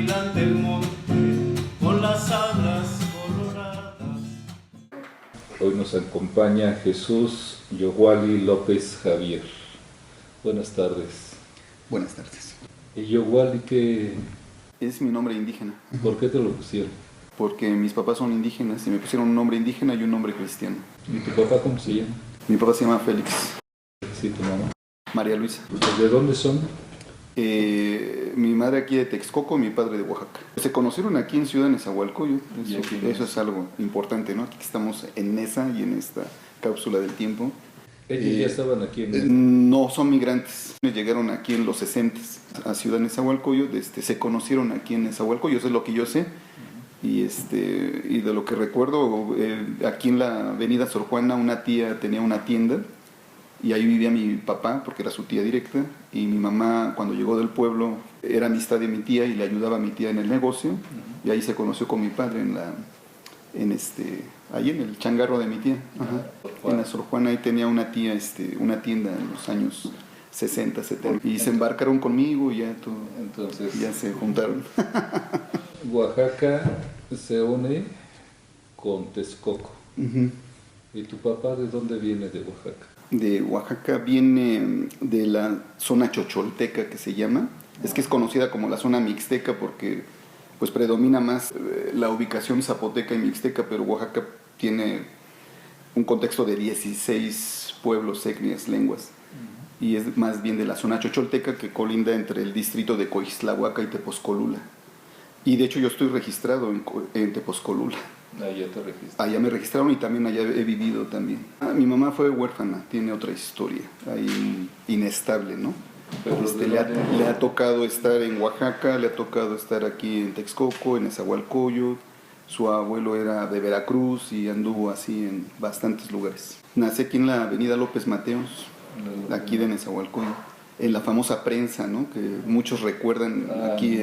vigilante el monte con las alas coloradas. Hoy nos acompaña Jesús Yowali López Javier. Buenas tardes. Buenas tardes. ¿Y Yowali qué? Es mi nombre indígena, ¿Por qué te lo pusieron? porque mis papás son indígenas y me pusieron un nombre indígena y un nombre cristiano. ¿Y tu papá cómo se llama? Mi papá se llama Félix, Sí, tu mamá. María Luisa. ¿De dónde son? Mi madre aquí de Texcoco, mi padre de Oaxaca. Se conocieron aquí en Ciudad de Nezahualcóyotl. Eso es algo importante, ¿no? Aquí estamos en esa y en esta cápsula del tiempo. Ellos ya estaban aquí en... No, son migrantes. Llegaron aquí en los 60 a Ciudad de Nezahualcóyotl. Se conocieron aquí en Nezahualcóyotl, eso es lo que yo sé. Y de lo que recuerdo, aquí en la avenida Sor Juana, una tía tenía una tienda y ahí vivía mi papá, porque era su tía directa, y mi mamá, cuando llegó del pueblo, era amistad de mi tía y le ayudaba a mi tía en el negocio, y ahí se conoció con mi padre ahí en el changarro de mi tía. Ajá. En la Sor Juana ahí tenía una tía, una tienda en los años 60, 70, y se embarcaron conmigo y ya todo. Entonces, ya se juntaron. Oaxaca se une con Texcoco. Uh-huh. ¿Y tu papá de dónde viene de Oaxaca? De Oaxaca viene de la zona chocholteca, que se llama. Es que es conocida como la zona mixteca porque pues predomina más la ubicación zapoteca y mixteca, pero Oaxaca tiene un contexto de 16 pueblos, etnias, lenguas. Y es más bien de la zona chocholteca, que colinda entre el distrito de Coixtlahuaca y Tepozcolula. Y de hecho yo estoy registrado en Tepozcolula. Allá te registraron. Allá me registraron y también allá he vivido también. Mi mamá fue huérfana, tiene otra historia, ahí inestable, ¿no? Pero Le ha tocado estar en Oaxaca, le ha tocado estar aquí en Texcoco, en Nezahualcóyotl. Su abuelo era de Veracruz y anduvo así en bastantes lugares. Nací aquí en la avenida López Mateos, aquí de Nezahualcóyotl, en la famosa prensa, ¿no? Que muchos recuerdan aquí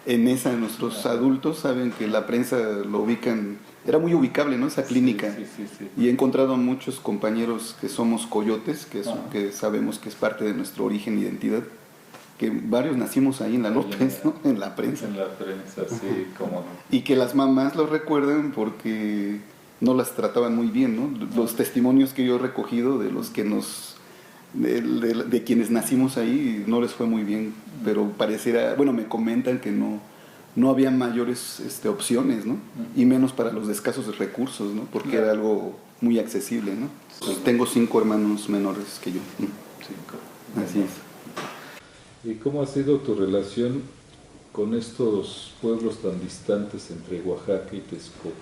en esa, nuestros adultos saben que la prensa lo ubican, era muy ubicable, ¿no? Esa clínica. Sí. Y he encontrado a muchos compañeros que somos coyotes, que sabemos que es parte de nuestro origen e identidad, que varios nacimos ahí en la López, ¿no? En la prensa. En la prensa, sí, como... Y que las mamás lo recuerdan porque no las trataban muy bien, ¿no? Los testimonios que yo he recogido de los que de quienes nacimos ahí no les fue muy bien, pero pareciera, bueno, me comentan que no había mayores opciones, ¿no? Y menos para los de escasos recursos, ¿no? Porque era algo muy accesible, ¿no? Pues tengo 5 hermanos menores que yo. 5. Así es. ¿Y cómo ha sido tu relación con estos pueblos tan distantes entre Oaxaca y Texcoco?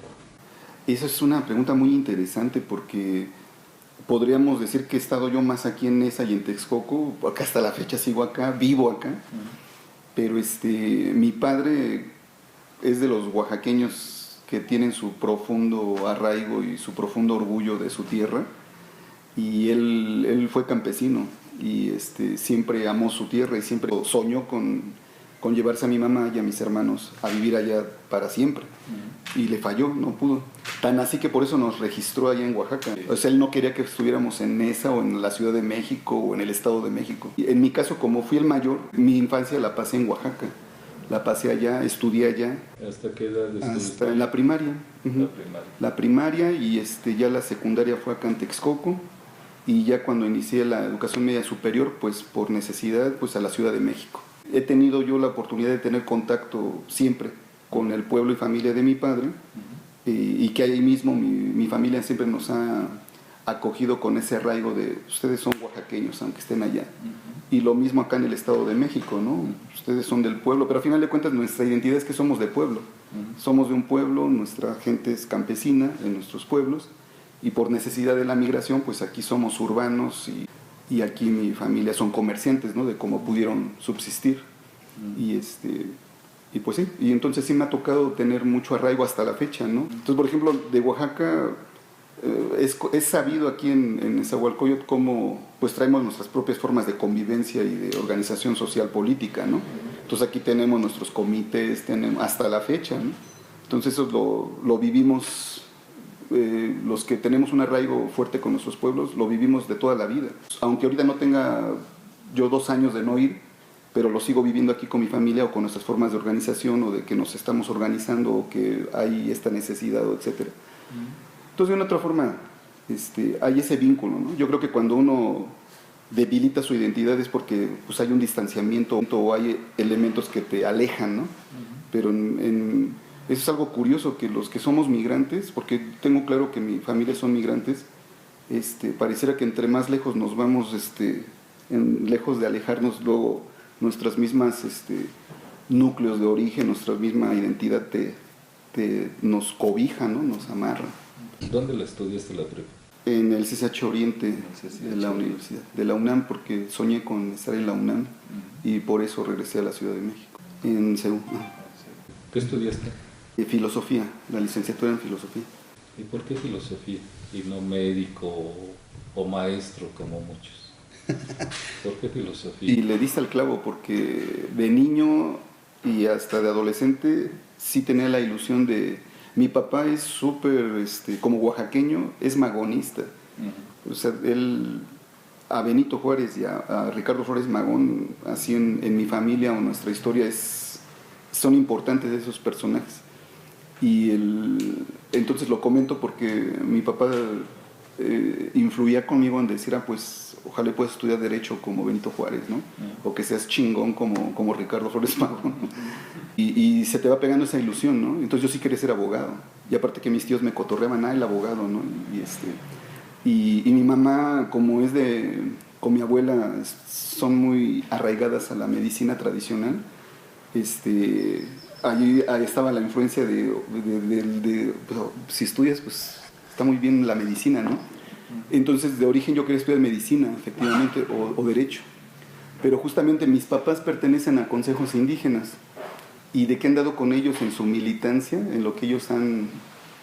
Esa es una pregunta muy interesante porque podríamos decir que he estado yo más aquí en Neza y en Texcoco, acá hasta la fecha sigo acá, vivo acá, pero mi padre es de los oaxaqueños que tienen su profundo arraigo y su profundo orgullo de su tierra, y él fue campesino y siempre amó su tierra y siempre soñó con llevarse a mi mamá y a mis hermanos a vivir allá para siempre. Y le falló, no pudo. Tan así que por eso nos registró allá en Oaxaca. O sea, él no quería que estuviéramos en Neza o en la Ciudad de México o en el Estado de México. Y en mi caso, como fui el mayor, mi infancia la pasé en Oaxaca. La pasé allá, estudié allá. ¿Hasta qué edad estuviste? Hasta en la primaria. Uh-huh. La primaria y ya la secundaria fue acá en Texcoco. Y ya cuando inicié la educación media superior, pues por necesidad, pues a la Ciudad de México. He tenido yo la oportunidad de tener contacto siempre con el pueblo y familia de mi padre, y que ahí mismo mi familia siempre nos ha acogido con ese arraigo de ustedes son oaxaqueños aunque estén allá. Y lo mismo acá en el Estado de México, ¿no? Ustedes son del pueblo, pero al final de cuentas nuestra identidad es que somos de pueblo. Somos de un pueblo, nuestra gente es campesina en nuestros pueblos, y por necesidad de la migración, pues aquí somos urbanos y aquí mi familia son comerciantes, ¿no? De cómo pudieron subsistir. Y pues sí, y entonces sí me ha tocado tener mucho arraigo hasta la fecha, ¿no? Entonces, por ejemplo, de Oaxaca es sabido aquí en Nezahualcóyotl cómo pues traemos nuestras propias formas de convivencia y de organización social política, ¿no? Entonces aquí tenemos nuestros comités, tenemos hasta la fecha, ¿no? Entonces eso lo vivimos, los que tenemos un arraigo fuerte con nuestros pueblos, lo vivimos de toda la vida. Aunque ahorita no tenga yo 2 años de no ir, pero lo sigo viviendo aquí con mi familia o con nuestras formas de organización o de que nos estamos organizando o que hay esta necesidad o etcétera. Entonces, de una otra forma, hay ese vínculo, ¿no? Yo creo que cuando uno debilita su identidad es porque pues, hay un distanciamiento o hay elementos que te alejan, ¿no? Pero eso es algo curioso, que los que somos migrantes, porque tengo claro que mi familia son migrantes, pareciera que entre más lejos nos vamos, lejos de alejarnos, luego nuestras mismas núcleos de origen, nuestra misma identidad nos cobija, ¿no? Nos amarra. ¿Dónde la estudiaste la prepa? En el CCH Oriente de la universidad, de la UNAM, porque soñé con estar en la UNAM y por eso regresé a la Ciudad de México, en CEU. ¿Qué estudiaste? Filosofía, la licenciatura en filosofía. ¿Y por qué filosofía y no médico o maestro como muchos? ¿Por qué filosofía? Y le diste al clavo porque de niño y hasta de adolescente sí tenía la ilusión de... Mi papá es súper, como oaxaqueño, es magonista. O sea, él, a Benito Juárez y a Ricardo Flores Magón, así en mi familia o nuestra historia, son importantes esos personajes. Y entonces lo comento porque mi papá influía conmigo en decir, pues ojalá puedas estudiar Derecho como Benito Juárez, ¿no? O que seas chingón como Ricardo Flores Magón. Y se te va pegando esa ilusión, ¿no? Entonces yo sí quería ser abogado. Y aparte que mis tíos me cotorreaban, el abogado, ¿no? Y mi mamá, como es con mi abuela, son muy arraigadas a la medicina tradicional. Ahí estaba la influencia pues, si estudias, pues está muy bien la medicina, ¿no? Entonces, de origen yo quería estudiar medicina, efectivamente, o derecho. Pero justamente mis papás pertenecen a consejos indígenas. ¿Y de qué han dado con ellos en su militancia, en lo que ellos han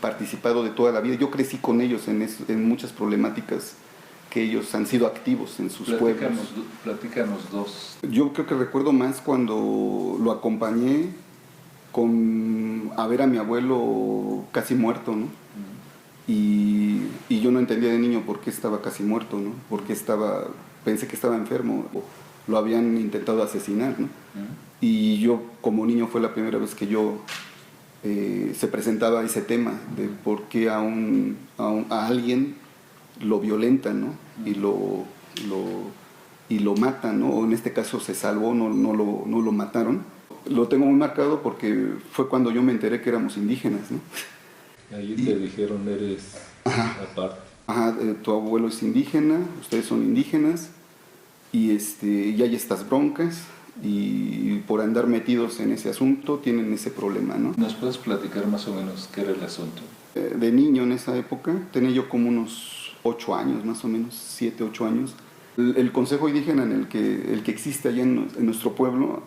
participado de toda la vida? Yo crecí con ellos en muchas problemáticas que ellos han sido activos en sus pueblos. Platícanos dos. Yo creo que recuerdo más cuando lo acompañé a ver a mi abuelo casi muerto, ¿no? Y yo no entendía de niño por qué estaba casi muerto, ¿no? Pensé que estaba enfermo, o lo habían intentado asesinar, ¿no? Y yo como niño fue la primera vez que se presentaba ese tema de por qué a alguien lo violentan, ¿no? Y lo matan, ¿no? O en este caso se salvó, no lo mataron. Lo tengo muy marcado porque fue cuando yo me enteré que éramos indígenas, ¿no? Ahí te dijeron, eres aparte. Ajá, tu abuelo es indígena, ustedes son indígenas, y hay estas broncas, y por andar metidos en ese asunto tienen ese problema, ¿no? ¿Nos puedes platicar más o menos qué era el asunto? De niño en esa época, tenía yo como unos 8 años, más o menos, 7, 8 años. El consejo indígena el que existe allá en nuestro pueblo,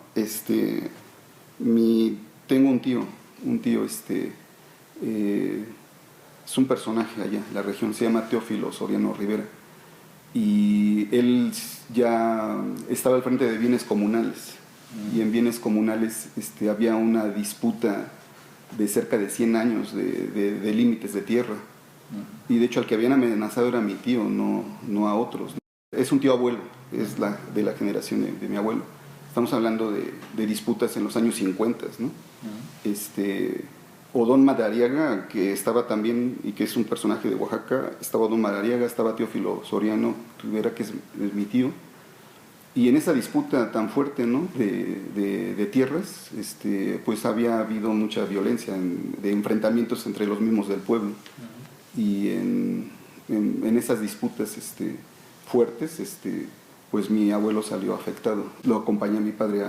tengo un tío, es un personaje allá, la región se llama Teófilo Soriano Rivera, y él ya estaba al frente de bienes comunales, y en bienes comunales había una disputa de cerca de 100 años de límites de tierra, y de hecho al que habían amenazado era mi tío, no a otros. Es un tío abuelo, es de la generación de mi abuelo. Estamos hablando de disputas en los años 50, ¿no? Odón Madariaga, que estaba también, y que es un personaje de Oaxaca, estaba Odón Madariaga, estaba Teófilo Soriano Rivera, que es mi tío, y en esa disputa tan fuerte, ¿no? de tierras, pues había habido mucha violencia, de enfrentamientos entre los mismos del pueblo, y en esas disputas fuertes, pues mi abuelo salió afectado. Lo acompañé a mi padre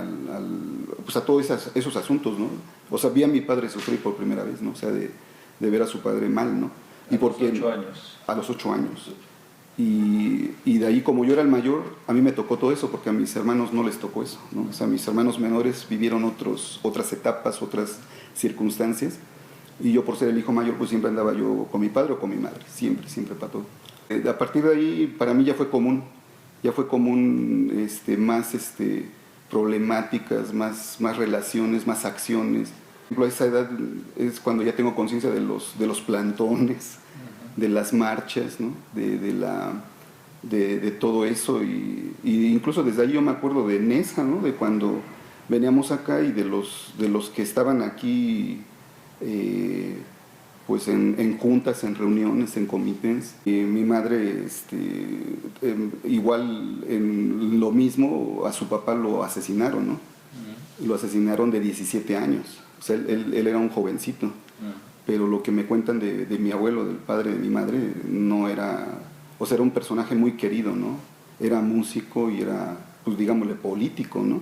pues a todos esos asuntos, ¿no? O sea, vi a mi padre sufrir por primera vez, ¿no? O sea, de ver a su padre mal, ¿no? A los 8 años. A los 8 años. Y de ahí, como yo era el mayor, a mí me tocó todo eso, porque a mis hermanos no les tocó eso, ¿no? O sea, mis hermanos menores vivieron otras etapas, otras circunstancias, y yo por ser el hijo mayor, pues siempre andaba yo con mi padre o con mi madre, siempre para todo. A partir de ahí, para mí ya fue común más problemáticas, más relaciones, más acciones. Por ejemplo, a esa edad es cuando ya tengo conciencia de los plantones, de las marchas, ¿no? de todo eso y incluso desde ahí yo me acuerdo de Nesa, ¿no? De cuando veníamos acá y de los que estaban aquí pues en juntas, en reuniones, en comités. Mi madre igual en lo mismo a su papá lo asesinaron, ¿no? Lo asesinaron de 17 años, o sea, él era un jovencito, pero lo que me cuentan de mi abuelo, del padre de mi madre, no era, o sea, era un personaje muy querido, ¿no? Era músico y era, pues digámosle, político, ¿no?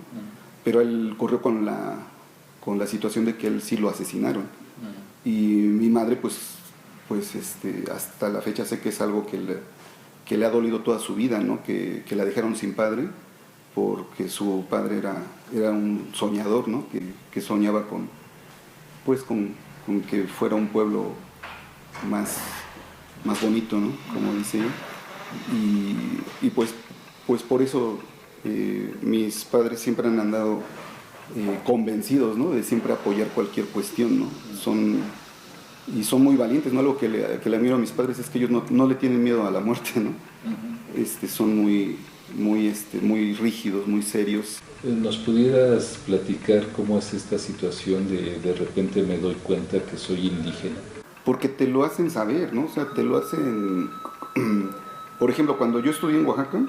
Pero él corrió con la situación de que él sí lo asesinaron. Y mi madre, pues hasta la fecha sé que es algo que le ha dolido toda su vida, ¿no? Que la dejaron sin padre, porque su padre era un soñador, ¿no? Que soñaba con que fuera un pueblo más bonito, ¿no? Como dice ella. Y pues por eso mis padres siempre han andado convencidos, ¿no? De siempre apoyar cualquier cuestión, ¿no? Son muy valientes, ¿no? Algo que le admiro a mis padres es que ellos no le tienen miedo a la muerte, ¿no? Son muy rígidos, muy serios. ¿Nos pudieras platicar cómo es esta situación de repente me doy cuenta que soy indígena? Porque te lo hacen saber, ¿no? O sea, te lo hacen... Por ejemplo, cuando yo estudié en Oaxaca,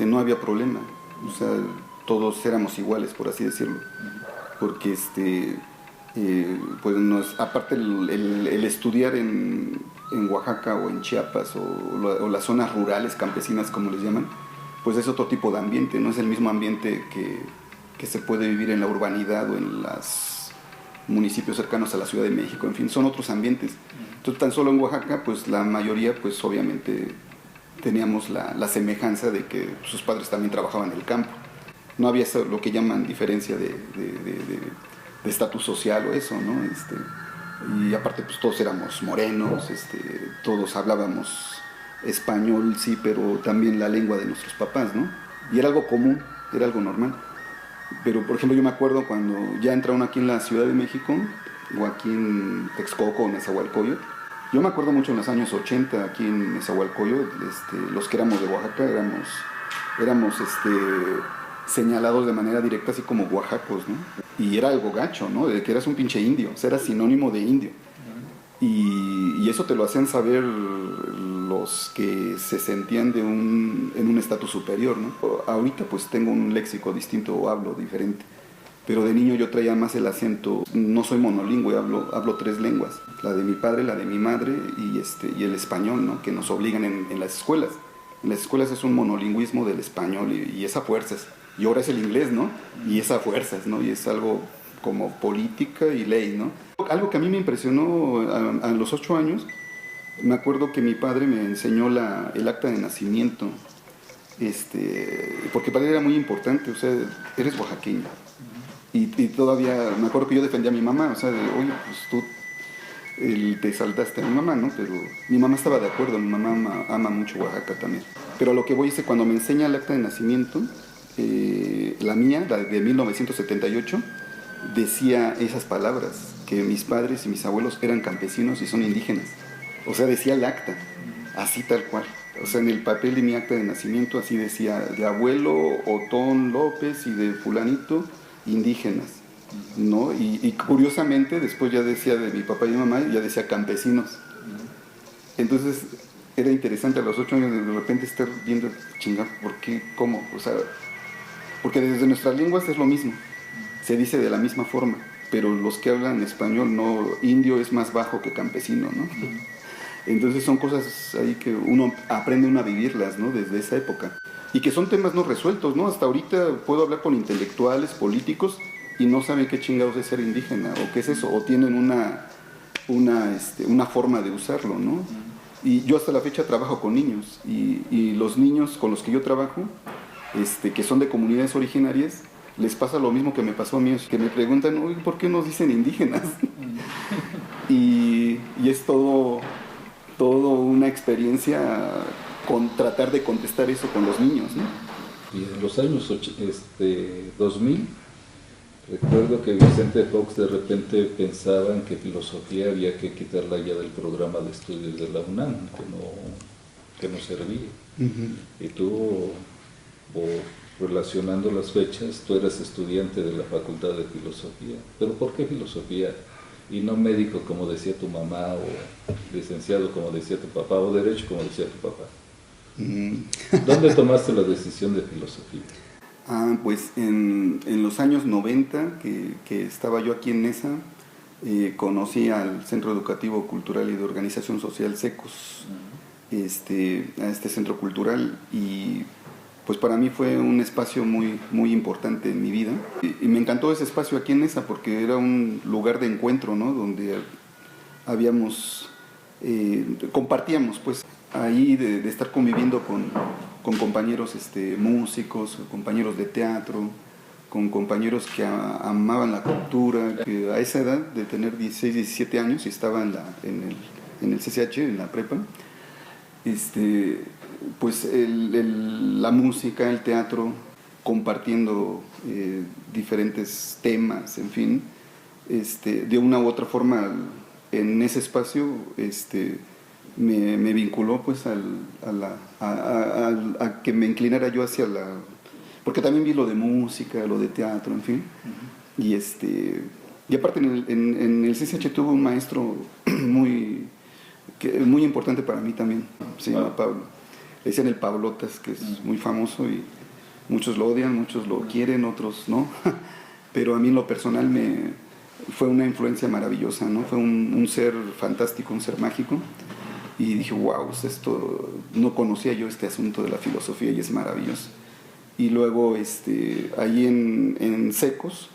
no había problema. O sea, todos éramos iguales, por así decirlo. Porque pues aparte el estudiar en Oaxaca o en Chiapas o las zonas rurales, campesinas como les llaman, pues es otro tipo de ambiente, no es el mismo ambiente que se puede vivir en la urbanidad o en los municipios cercanos a la Ciudad de México, en fin, son otros ambientes. Entonces tan solo en Oaxaca, pues la mayoría, pues obviamente teníamos la semejanza de que sus padres también trabajaban en el campo. No había lo que llaman diferencia de estatus social o eso, ¿no? Y aparte pues todos éramos morenos, todos hablábamos español, sí, pero también la lengua de nuestros papás, ¿no? Y era algo común, era algo normal. Pero por ejemplo yo me acuerdo cuando ya entraron aquí en la Ciudad de México, o aquí en Texcoco o Nezahualcóyotl, yo me acuerdo mucho en los años 80 aquí en Nezahualcóyotl, los que éramos de Oaxaca éramos señalados de manera directa así como oaxacos, ¿no? Y era algo gacho, ¿no? De que eras un pinche indio, o sea, era sinónimo de indio. Y eso te lo hacían saber los que se sentían en un estatus superior, ¿no? Ahorita pues tengo un léxico distinto o hablo diferente, pero de niño yo traía más el acento, no soy monolingüe, hablo 3 lenguas, la de mi padre, la de mi madre y el español, ¿no? Que nos obligan en las escuelas. En las escuelas es un monolingüismo del español y es a fuerzas. Y ahora es el inglés, ¿no? Y es a fuerzas, ¿no? Y es algo como política y ley, ¿no? Algo que a mí me impresionó a los 8 años, me acuerdo que mi padre me enseñó el acta de nacimiento, porque para él era muy importante, o sea, eres oaxaqueño. Y todavía, me acuerdo que yo defendía a mi mamá, o sea, oye, pues tú te saltaste a mi mamá, ¿no? Pero mi mamá estaba de acuerdo, mi mamá ama mucho Oaxaca también. Pero a lo que voy es que cuando me enseña el acta de nacimiento, la mía, la de 1978, decía esas palabras, que mis padres y mis abuelos eran campesinos y son indígenas. O sea, decía el acta, así tal cual. O sea, en el papel de mi acta de nacimiento así decía, de abuelo Otón López y de fulanito, indígenas, ¿no? Y curiosamente después ya decía de mi papá y mi mamá, ya decía campesinos. Entonces era interesante a los 8 años de repente estar viendo, chingar, ¿por qué? ¿Cómo? O sea, porque desde nuestras lenguas es lo mismo, se dice de la misma forma, pero los que hablan español, no, indio es más bajo que campesino, ¿no? Entonces son cosas ahí que uno aprende a vivirlas, ¿no? Desde esa época. Y que son temas no resueltos, ¿no? Hasta ahorita puedo hablar con intelectuales, políticos, y no saben qué chingados es ser indígena, o qué es eso, o tienen una forma de usarlo, ¿no? Y yo hasta la fecha trabajo con niños, y los niños con los que yo trabajo, que son de comunidades originarias, les pasa lo mismo que me pasó a mí, que me preguntan, uy, ¿por qué nos dicen indígenas? y es todo una experiencia con tratar de contestar eso con los niños, ¿no? Y en los años 2000, recuerdo que Vicente Fox de repente pensaban que filosofía había que quitarla ya del programa de estudios de la UNAM, que no servía. Y tú, relacionando las fechas, tú eras estudiante de la Facultad de Filosofía. ¿Pero por qué filosofía? Y no médico, como decía tu mamá, o licenciado, como decía tu papá, o derecho, como decía tu papá. ¿Dónde tomaste la decisión de filosofía? Pues en los años 90, que estaba yo aquí en Nesa, conocí al Centro Educativo Cultural y de Organización Social SECOS, a este centro cultural, y pues para mí fue un espacio muy, muy importante en mi vida. Y me encantó ese espacio aquí en Nesa porque era un lugar de encuentro, ¿no? Donde habíamos, compartíamos pues ahí de estar conviviendo con compañeros músicos, compañeros de teatro, con compañeros que amaban la cultura, que a esa edad de tener 16, 17 años y estaba en el CCH, en la prepa, pues la música, el teatro, compartiendo diferentes temas, en fin, de una u otra forma en ese espacio me vinculó pues a que me inclinara yo hacia porque también vi lo de música, lo de teatro, en fin. Y aparte en el CCH tuve un maestro muy importante para mí también, se llama Pablo. Le decían el Pablotas, que es muy famoso y muchos lo odian, muchos lo quieren, otros no. Pero a mí en lo personal fue una influencia maravillosa, ¿no? Fue un ser fantástico, un ser mágico. Y dije, wow, no conocía yo este asunto de la filosofía y es maravilloso. Y luego ahí en Secos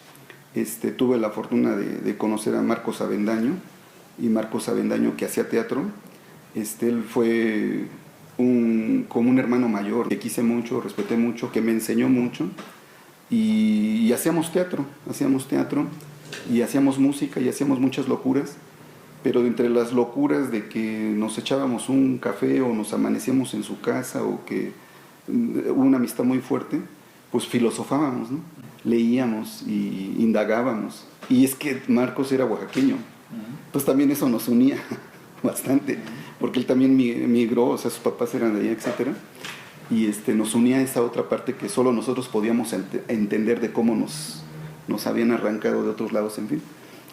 tuve la fortuna de conocer a Marcos Avendaño, y Marcos Avendaño, que hacía teatro, él fue como un hermano mayor que quise mucho, respeté mucho, que me enseñó mucho, y hacíamos teatro y hacíamos música y hacíamos muchas locuras. Pero entre las locuras de que nos echábamos un café o nos amanecíamos en su casa o que hubo una amistad muy fuerte, pues filosofábamos, ¿no? Leíamos y indagábamos. Y es que Marcos era oaxaqueño, pues también eso nos unía bastante, porque él también migró, o sea, sus papás eran de allá, etcétera, y nos unía esa otra parte que solo nosotros podíamos entender de cómo nos habían arrancado de otros lados, en fin.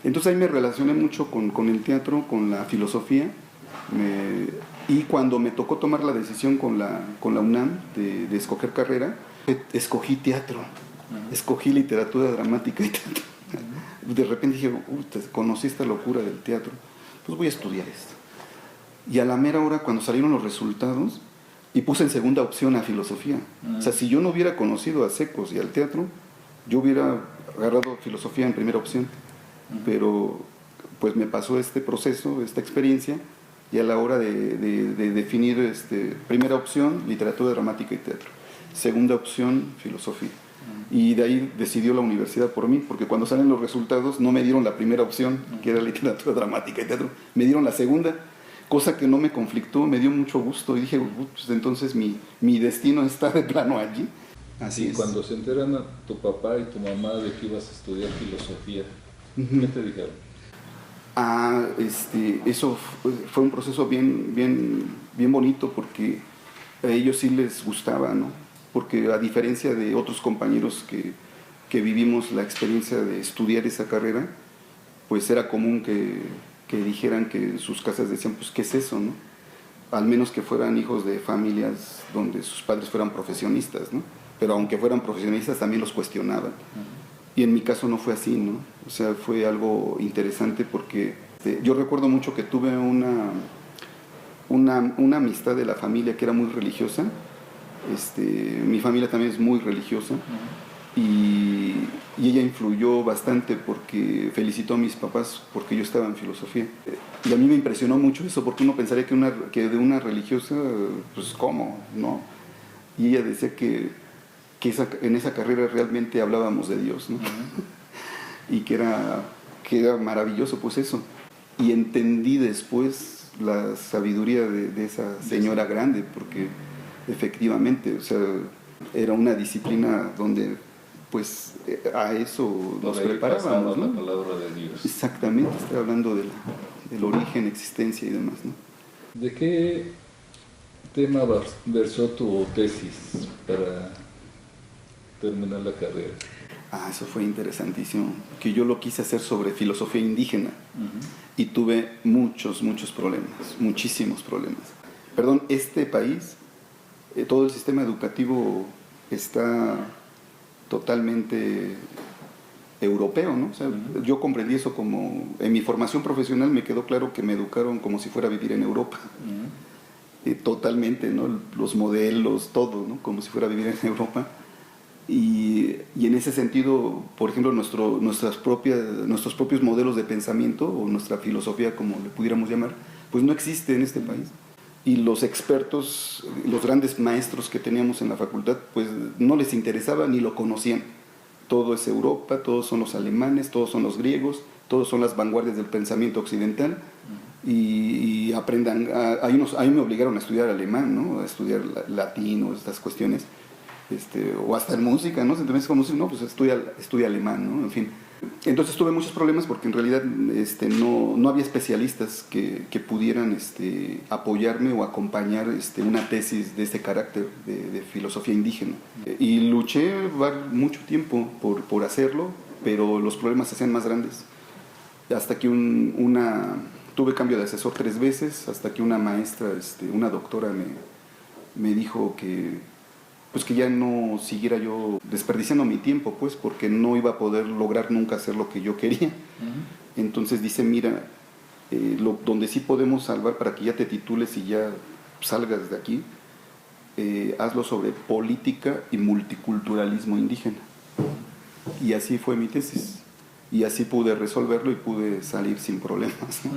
Entonces ahí me relacioné mucho con el teatro, con la filosofía, y cuando me tocó tomar la decisión con la UNAM de escoger carrera, escogí teatro, escogí literatura dramática y teatro. De repente dije, conocí esta locura del teatro, pues voy a estudiar esto. Y a la mera hora, cuando salieron los resultados, y puse en segunda opción a filosofía. O sea, si yo no hubiera conocido a Secos y al teatro, yo hubiera agarrado filosofía en primera opción. Pero pues me pasó este proceso, esta experiencia, y a la hora de definir primera opción, literatura dramática y teatro, segunda opción, filosofía. Y de ahí decidió la universidad por mí, porque cuando salen los resultados no me dieron la primera opción, que era literatura dramática y teatro, me dieron la segunda, cosa que no me conflictó, me dio mucho gusto, y dije, pues entonces mi destino está de plano allí. Así es. Cuando se enteran a tu papá y tu mamá de que ibas a estudiar filosofía, ¿qué te dijeron? Eso fue un proceso bien bonito, porque a ellos sí les gustaba, ¿no? Porque a diferencia de otros compañeros que vivimos la experiencia de estudiar esa carrera, pues era común que dijeran que sus casas decían, pues, ¿qué es eso, no? Al menos que fueran hijos de familias donde sus padres fueran profesionistas, ¿no? Pero aunque fueran profesionistas también los cuestionaban. Y en mi caso no fue así, ¿no? O sea, fue algo interesante porque yo recuerdo mucho que tuve una amistad de la familia que era muy religiosa. Mi familia también es muy religiosa. Y ella influyó bastante porque felicitó a mis papás porque yo estaba en filosofía. Y a mí me impresionó mucho eso, porque uno pensaría que de una religiosa, pues ¿cómo? ¿No? Y ella decía que en esa carrera realmente hablábamos de Dios, ¿no? Y que era maravilloso pues eso. Y entendí después la sabiduría de esa señora grande, porque efectivamente, o sea, era una disciplina donde pues a eso nos preparábamos, ¿no? La palabra de Dios. Exactamente, estoy hablando del origen, existencia y demás, ¿no? ¿De qué tema versó tu tesis para terminar la carrera? Eso fue interesantísimo, que yo lo quise hacer sobre filosofía indígena y tuve muchos problemas, muchísimos problemas. Perdón, este país, todo el sistema educativo está totalmente europeo, ¿no? O sea, yo comprendí eso como, en mi formación profesional me quedó claro que me educaron como si fuera a vivir en Europa. Totalmente, ¿no? Los modelos, todo, ¿no? Como si fuera a vivir en Europa. Y en ese sentido, por ejemplo, nuestros propios modelos de pensamiento o nuestra filosofía, como le pudiéramos llamar, pues no existe en este país. Y los expertos, los grandes maestros que teníamos en la facultad, pues no les interesaba ni lo conocían. Todo es Europa, todos son los alemanes, todos son los griegos, todos son las vanguardias del pensamiento occidental. Y aprendan, a mí me obligaron a estudiar alemán, ¿no? A estudiar latino, estas cuestiones. O hasta en música, ¿no? Entonces, como si, no, pues estudia alemán, ¿no? En fin. Entonces tuve muchos problemas porque en realidad no había especialistas que pudieran apoyarme o acompañar una tesis de este carácter de filosofía indígena. Y luché mucho tiempo por hacerlo, pero los problemas se hacían más grandes. Hasta que tuve cambio de asesor 3 veces, hasta que una maestra, una doctora me dijo que ya no siguiera yo desperdiciando mi tiempo, pues, porque no iba a poder lograr nunca hacer lo que yo quería. Entonces dice, mira, donde sí podemos salvar para que ya te titules y ya salgas de aquí, hazlo sobre política y multiculturalismo indígena. Y así fue mi tesis. Y así pude resolverlo y pude salir sin problemas, ¿no?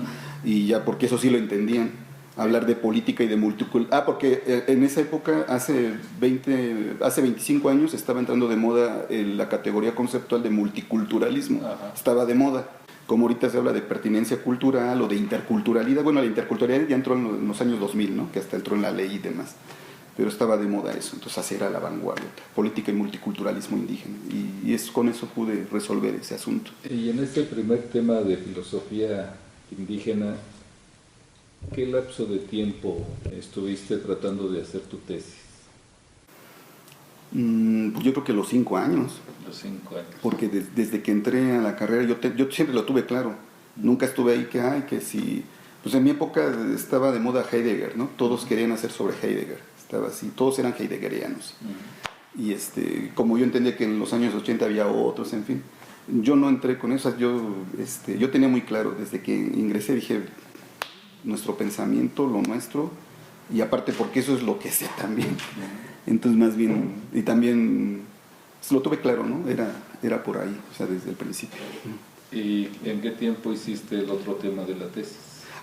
Y ya, porque eso sí lo entendían. Hablar de política y de multiculturalismo. Porque en esa época, hace 25 años, estaba entrando de moda la categoría conceptual de multiculturalismo. Estaba de moda. Como ahorita se habla de pertinencia cultural o de interculturalidad. Bueno, la interculturalidad ya entró en los años 2000, ¿no? Que hasta entró en la ley y demás. Pero estaba de moda eso. Entonces, así era la vanguardia. Política y multiculturalismo indígena. Y con eso pude resolver ese asunto. Y en este primer tema de filosofía indígena, ¿qué lapso de tiempo estuviste tratando de hacer tu tesis? Yo creo que los 5 años. Los 5 años. Porque desde que entré a la carrera yo siempre lo tuve claro. Nunca estuve ahí que si... Pues en mi época estaba de moda Heidegger, ¿no? Todos querían hacer sobre Heidegger. Estaba así, todos eran heideggerianos. Y como yo entendía que en los años 80 había otros, en fin. Yo no entré con eso. Yo tenía muy claro, desde que ingresé dije... nuestro pensamiento, lo nuestro, y aparte porque eso es lo que sé también. Entonces más bien, y también lo tuve claro, ¿no? Era por ahí, o sea, desde el principio. ¿Y en qué tiempo hiciste el otro tema de la tesis?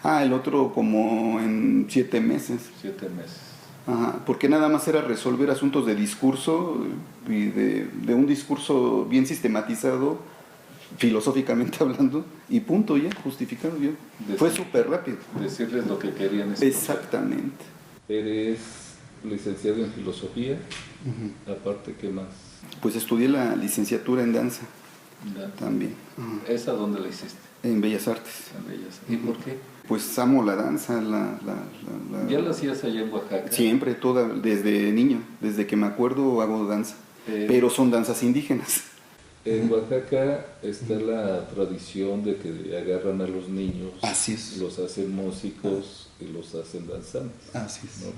El otro como en 7 meses. 7 meses. Porque nada más era resolver asuntos de discurso, y de un discurso bien sistematizado, filosóficamente hablando, y punto, ya, justificado ya. Fue súper rápido. Decirles lo que querían escuchar. Exactamente. Eres licenciado en filosofía, aparte, ¿qué más? Pues estudié la licenciatura en danza. También. ¿Esa dónde la hiciste? En Bellas Artes. En Bellas Artes. ¿Y por qué? Pues amo la danza. ¿Ya la hacías allá en Oaxaca? Siempre, desde niño, desde que me acuerdo hago danza. Pero son danzas indígenas. En Oaxaca está la tradición de que agarran a los niños, así es, los hacen músicos y los hacen danzantes. Así es. ¿No?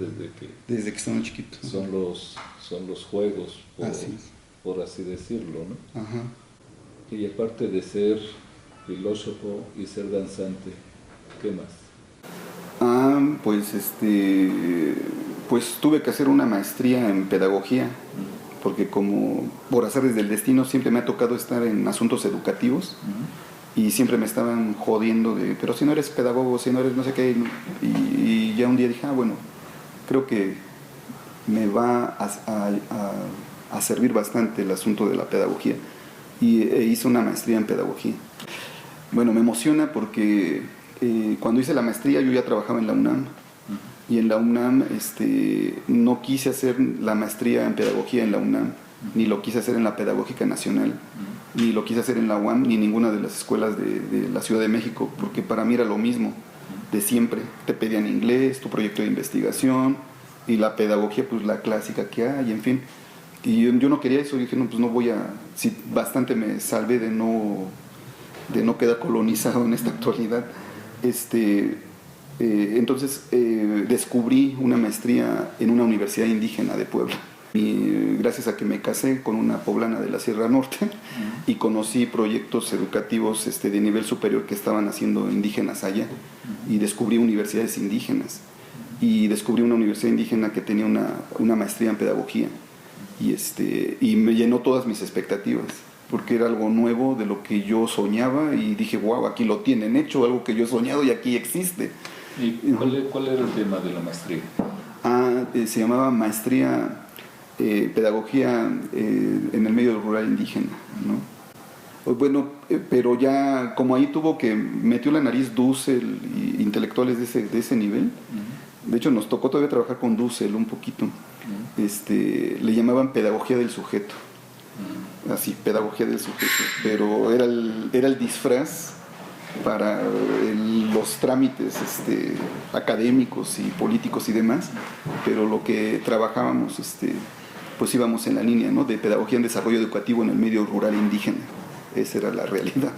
Desde que son chiquitos. Son los juegos, por así decirlo, ¿no? Y aparte de ser filósofo y ser danzante, ¿qué más? Pues tuve que hacer una maestría en pedagogía. Porque como por azares del destino siempre me ha tocado estar en asuntos educativos y siempre me estaban jodiendo pero si no eres pedagogo, si no eres no sé qué, y ya un día dije, bueno, creo que me va a servir bastante el asunto de la pedagogía, y hice una maestría en pedagogía. Bueno, me emociona porque cuando hice la maestría yo ya trabajaba en la UNAM. Y en la UNAM no quise hacer la maestría en pedagogía en la UNAM, ni lo quise hacer en la Pedagógica Nacional, ni lo quise hacer en la UAM, ni ninguna de las escuelas de la Ciudad de México, porque para mí era lo mismo, de siempre. Te pedían inglés, tu proyecto de investigación, y la pedagogía, pues la clásica que hay, en fin. Y yo no quería eso, dije, no, pues no voy a... Sí, bastante me salvé de no quedar colonizado en esta actualidad. Entonces descubrí una maestría en una universidad indígena de Puebla. Y gracias a que me casé con una poblana de la Sierra Norte y conocí proyectos educativos de nivel superior que estaban haciendo indígenas allá, y descubrí universidades indígenas, y descubrí una universidad indígena que tenía una maestría en pedagogía, y me llenó todas mis expectativas, porque era algo nuevo de lo que yo soñaba, y dije, wow, aquí lo tienen hecho, algo que yo he soñado y aquí existe. ¿Y cuál era el tema de la maestría? Se llamaba Maestría Pedagogía en el medio rural indígena, ¿no? Bueno, pero ya como ahí metió la nariz Dussel y intelectuales de ese nivel. De hecho nos tocó todavía trabajar con Dussel un poquito. Le llamaban pedagogía del sujeto, así, pedagogía del sujeto, pero era el disfraz para los trámites académicos y políticos y demás, pero lo que trabajábamos pues íbamos en la línea, ¿no?, de pedagogía en desarrollo educativo en el medio rural indígena. Esa era la realidad.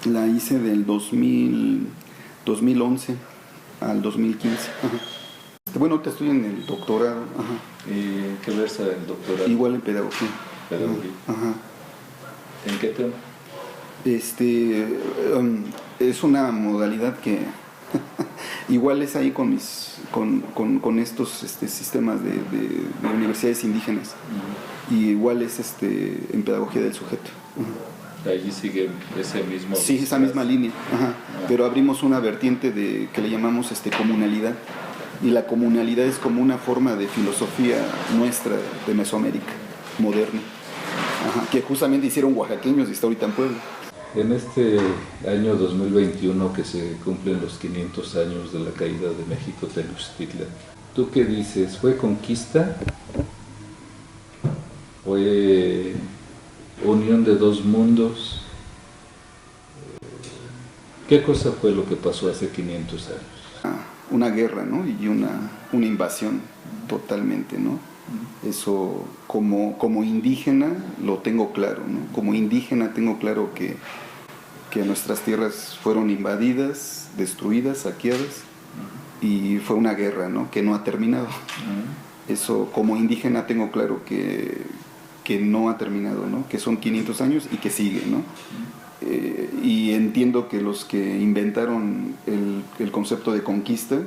La hice del 2011 al 2015. Ajá. Bueno, ahorita estoy en el doctorado. Ajá. ¿Y qué versa el doctorado? Igual en pedagogía. Pedagogía. Ajá. ¿En qué tema? Es una modalidad que igual es ahí con estos sistemas de universidades indígenas, y igual es en pedagogía del sujeto. Allí sigue ese mismo... Sí, esa misma línea. Ajá. Pero abrimos una vertiente que le llamamos comunalidad, y la comunalidad es como una forma de filosofía nuestra de Mesoamérica moderna. Ajá. Que justamente hicieron oaxaqueños y está ahorita en Puebla. En este año 2021 que se cumplen los 500 años de la caída de México Tenochtitlan, ¿tú qué dices? ¿Fue conquista? ¿Fue unión de dos mundos? ¿Qué cosa fue lo que pasó hace 500 años? Una guerra, ¿no? Y una invasión totalmente, ¿no? Eso como indígena lo tengo claro, ¿no? Como indígena tengo claro que nuestras tierras fueron invadidas, destruidas, saqueadas, y fue una guerra, ¿no?, que no ha terminado. Eso como indígena tengo claro que no ha terminado, ¿no?, que son 500 años y que sigue, ¿no? Y entiendo que los que inventaron el concepto de conquista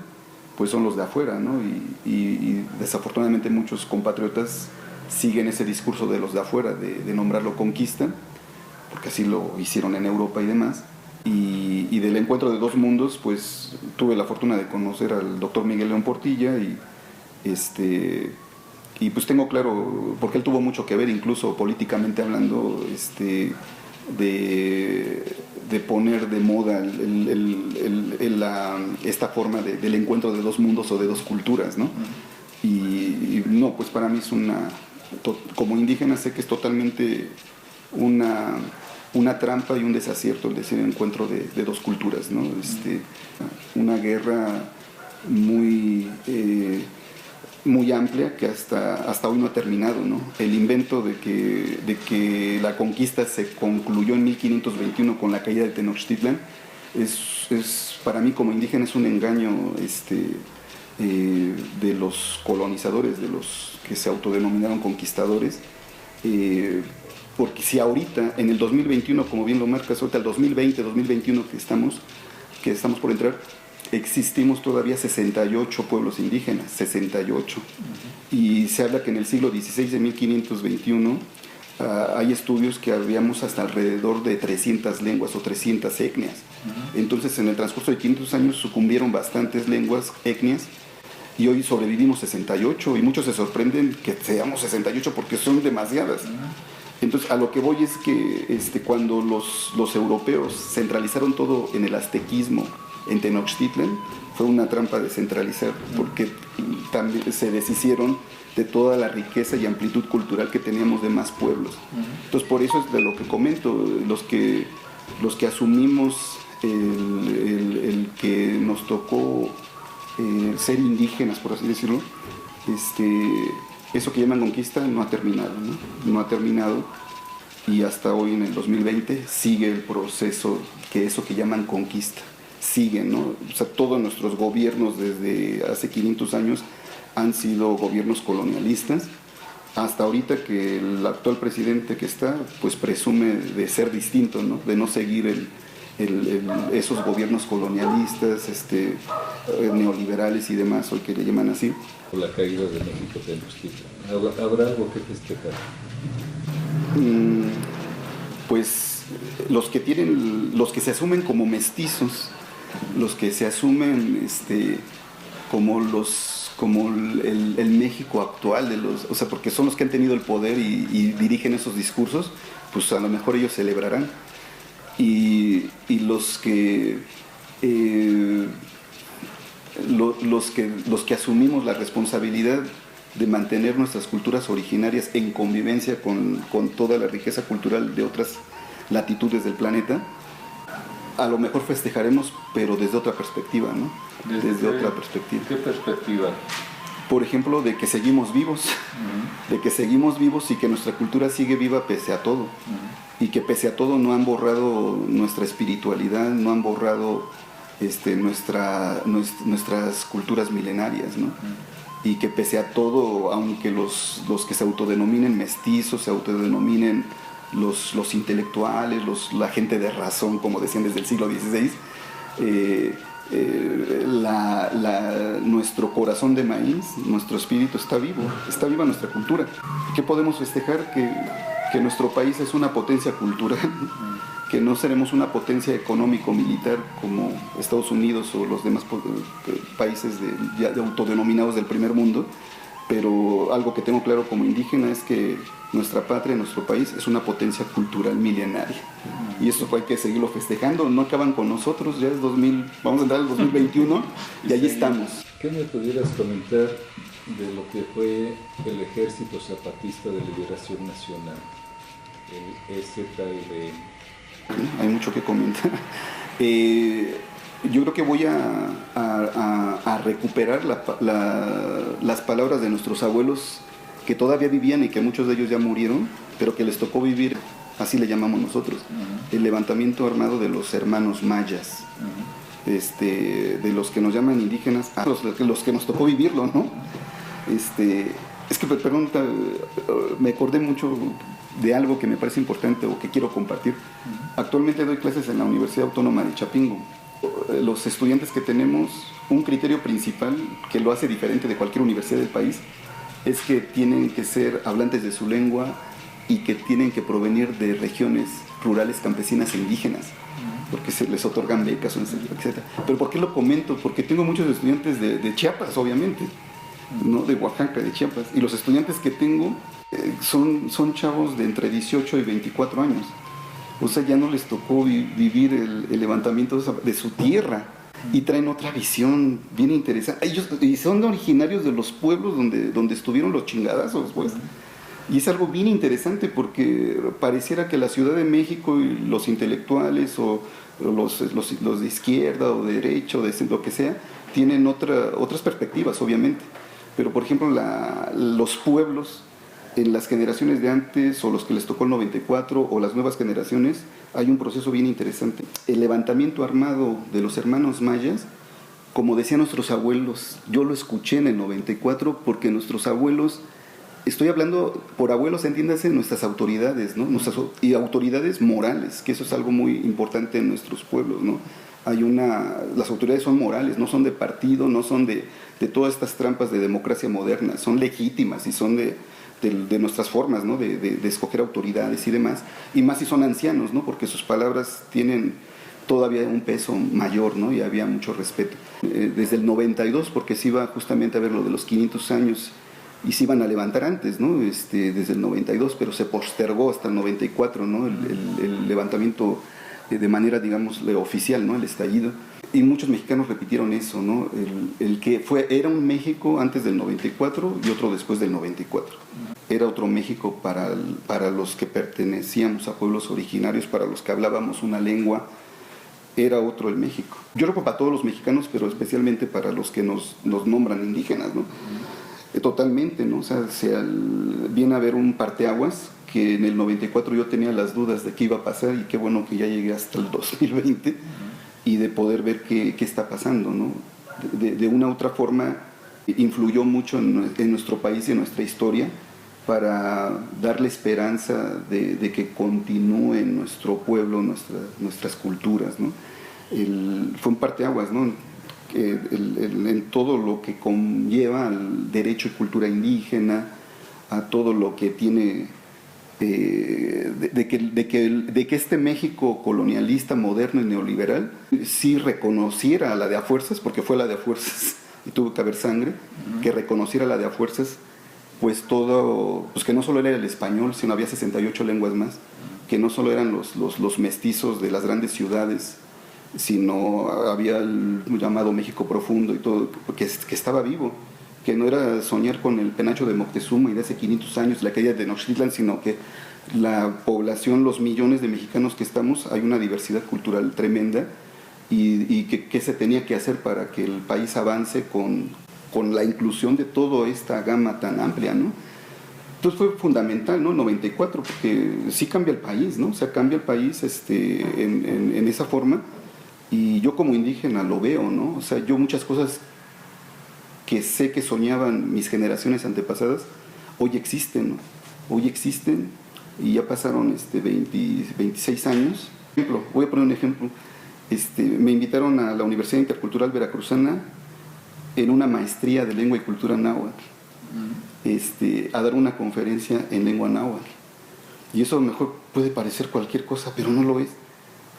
pues son los de afuera, ¿no? Y desafortunadamente muchos compatriotas siguen ese discurso de los de afuera, de nombrarlo conquista, porque así lo hicieron en Europa y demás. Y del encuentro de dos mundos, pues tuve la fortuna de conocer al doctor Miguel León Portilla, y pues tengo claro, porque él tuvo mucho que ver, incluso políticamente hablando, de poner de moda esta forma del encuentro de dos mundos o de dos culturas, ¿no? Y no, pues para mí es como indígena sé que es totalmente una trampa y un desacierto el decir encuentro de dos culturas, ¿no? Una guerra muy amplia que hasta hoy no ha terminado, ¿no? El invento de que la conquista se concluyó en 1521 con la caída de Tenochtitlan es para mí como indígena es un engaño de los colonizadores, de los que se autodenominaron conquistadores, porque si ahorita en el 2021, como bien lo marcas, ahorita el 2020, 2021 que estamos por entrar, existimos todavía 68 pueblos indígenas, 68. Y se habla que en el siglo XVI de 1521 hay estudios que habíamos hasta alrededor de 300 lenguas o 300 etnias. Entonces en el transcurso de 500 años sucumbieron bastantes lenguas, etnias, y hoy sobrevivimos 68, y muchos se sorprenden que seamos 68 porque son demasiadas. Entonces a lo que voy es que cuando los europeos centralizaron todo en el aztequismo, en Tenochtitlan, fue una trampa de centralizar, porque también se deshicieron de toda la riqueza y amplitud cultural que teníamos de más pueblos. Entonces por eso es de lo que comento, los que asumimos el que nos tocó ser indígenas, por así decirlo, eso que llaman conquista no ha terminado, ¿no? No ha terminado, y hasta hoy en el 2020 sigue el proceso, que eso que llaman conquista sigue, ¿no? O sea, todos nuestros gobiernos desde hace 500 años han sido gobiernos colonialistas, hasta ahorita que el actual presidente que está, pues presume de ser distinto, ¿no? De no seguir esos gobiernos colonialistas, neoliberales y demás, hoy que le llaman así. Por la caída de México Tenochtitlan. ¿Habrá algo que festejar? Pues los que se asumen como mestizos, los que se asumen como el México actual, o sea, porque son los que han tenido el poder y dirigen esos discursos, pues a lo mejor ellos celebrarán. Y los que asumimos la responsabilidad de mantener nuestras culturas originarias en convivencia con toda la riqueza cultural de otras latitudes del planeta, a lo mejor festejaremos, pero desde otra perspectiva, ¿no? Desde otra perspectiva. ¿Qué perspectiva? Por ejemplo, de que seguimos vivos, de que seguimos vivos y que nuestra cultura sigue viva pese a todo, y que pese a todo no han borrado nuestra espiritualidad, no han borrado nuestras culturas milenarias, ¿no? Y que pese a todo, aunque los que se autodenominen mestizos, se autodenominen los intelectuales, la gente de razón, como decían desde el siglo XVI, nuestro corazón de maíz, nuestro espíritu está viva nuestra cultura. ¿Qué podemos festejar? Que nuestro país es una potencia cultural, que no seremos una potencia económico-militar como Estados Unidos o los demás países ya autodenominados del primer mundo, pero algo que tengo claro como indígena es que nuestra patria, nuestro país, es una potencia cultural milenaria. Y eso hay que seguirlo festejando, no acaban con nosotros, ya es vamos a entrar en el 2021 y allí estamos. ¿Qué me pudieras comentar de lo que fue el Ejército Zapatista de Liberación Nacional, el EZLN? Hay mucho que comentar. Yo creo que voy a recuperar las palabras de nuestros abuelos que todavía vivían y que muchos de ellos ya murieron, pero que les tocó vivir, así le llamamos nosotros, el levantamiento armado de los hermanos mayas, de los que nos llaman indígenas, a los que nos tocó vivirlo, ¿no? Es que, perdón, me acordé mucho de algo que me parece importante o que quiero compartir. Actualmente doy clases en la Universidad Autónoma de Chapingo. Los estudiantes que tenemos, un criterio principal que lo hace diferente de cualquier universidad del país, es que tienen que ser hablantes de su lengua y que tienen que provenir de regiones rurales, campesinas e indígenas, porque se les otorgan becas, etc. Pero ¿por qué lo comento? Porque tengo muchos estudiantes de Chiapas, obviamente, ¿no? De Oaxaca, de Chiapas, y los estudiantes que tengo son chavos de entre 18 y 24 años. O sea, ya no les tocó vivir el levantamiento de su tierra, y traen otra visión bien interesante. Ellos y son originarios de los pueblos donde estuvieron los chingadazos, pues. Y es algo bien interesante porque pareciera que la Ciudad de México y los intelectuales o los de izquierda o de derecha o de lo que sea tienen otras perspectivas, obviamente. Pero, por ejemplo, los pueblos en las generaciones de antes o los que les tocó el 94 o las nuevas generaciones, hay un proceso bien interesante. El levantamiento armado de los hermanos mayas, como decían nuestros abuelos, yo lo escuché en el 94 porque nuestros abuelos, estoy hablando por abuelos, entiéndase, nuestras autoridades, ¿no? Y autoridades morales, que eso es algo muy importante en nuestros pueblos, ¿no? Las autoridades son morales, no son de partido, no son de todas estas trampas de democracia moderna, son legítimas y son de nuestras formas, ¿no? de escoger autoridades y demás, y más si son ancianos, ¿no? Porque sus palabras tienen todavía un peso mayor, ¿no? Y había mucho respeto. Desde el 92, porque se iba justamente a ver lo de los 500 años, y se iban a levantar antes, ¿no? Desde el 92, pero se postergó hasta el 94, ¿no? El levantamiento de manera, digamos, oficial, ¿no? El estallido. Y muchos mexicanos repitieron eso, ¿no? El que era un México antes del 94 y otro después del 94. Era otro México para los que pertenecíamos a pueblos originarios, para los que hablábamos una lengua, era otro el México. Yo creo que para todos los mexicanos, pero especialmente para los que nos nombran indígenas, ¿no? Totalmente, ¿no? O sea, viene a haber un parteaguas que en el 94 yo tenía las dudas de qué iba a pasar y qué bueno que ya llegué hasta el 2020 y de poder ver qué está pasando, ¿no? De una u otra forma influyó mucho en nuestro país y en nuestra historia para darle esperanza de que continúe en nuestro pueblo, nuestras culturas, ¿no? Fue un parteaguas, ¿no? En todo lo que conlleva al derecho y cultura indígena, a todo lo que tiene de que este México colonialista, moderno y neoliberal sí reconociera a la de a fuerzas, porque fue la de a fuerzas y tuvo que haber sangre, que reconociera a la de a fuerzas, pues todo, pues que no solo era el español, sino había 68 lenguas más, que no solo eran los mestizos de las grandes ciudades, sino había el llamado México profundo y todo, que estaba vivo, que no era soñar con el penacho de Moctezuma y de hace 500 años, la caída de Tenochtitlan, sino que la población, los millones de mexicanos que estamos, hay una diversidad cultural tremenda y que se tenía que hacer para que el país avance con la inclusión de toda esta gama tan amplia, ¿no? Entonces fue fundamental, ¿no? El 94, porque sí cambia el país, ¿no? O sea, cambia el país en esa forma. Y yo como indígena lo veo, ¿no? O sea, yo muchas cosas que sé que soñaban mis generaciones antepasadas, hoy existen, ¿no? Hoy existen y ya pasaron 26 años. Por ejemplo, voy a poner un ejemplo. Me invitaron a la Universidad Intercultural Veracruzana en una maestría de lengua y cultura náhuatl, a dar una conferencia en lengua náhuatl. Y eso a lo mejor puede parecer cualquier cosa, pero no lo es.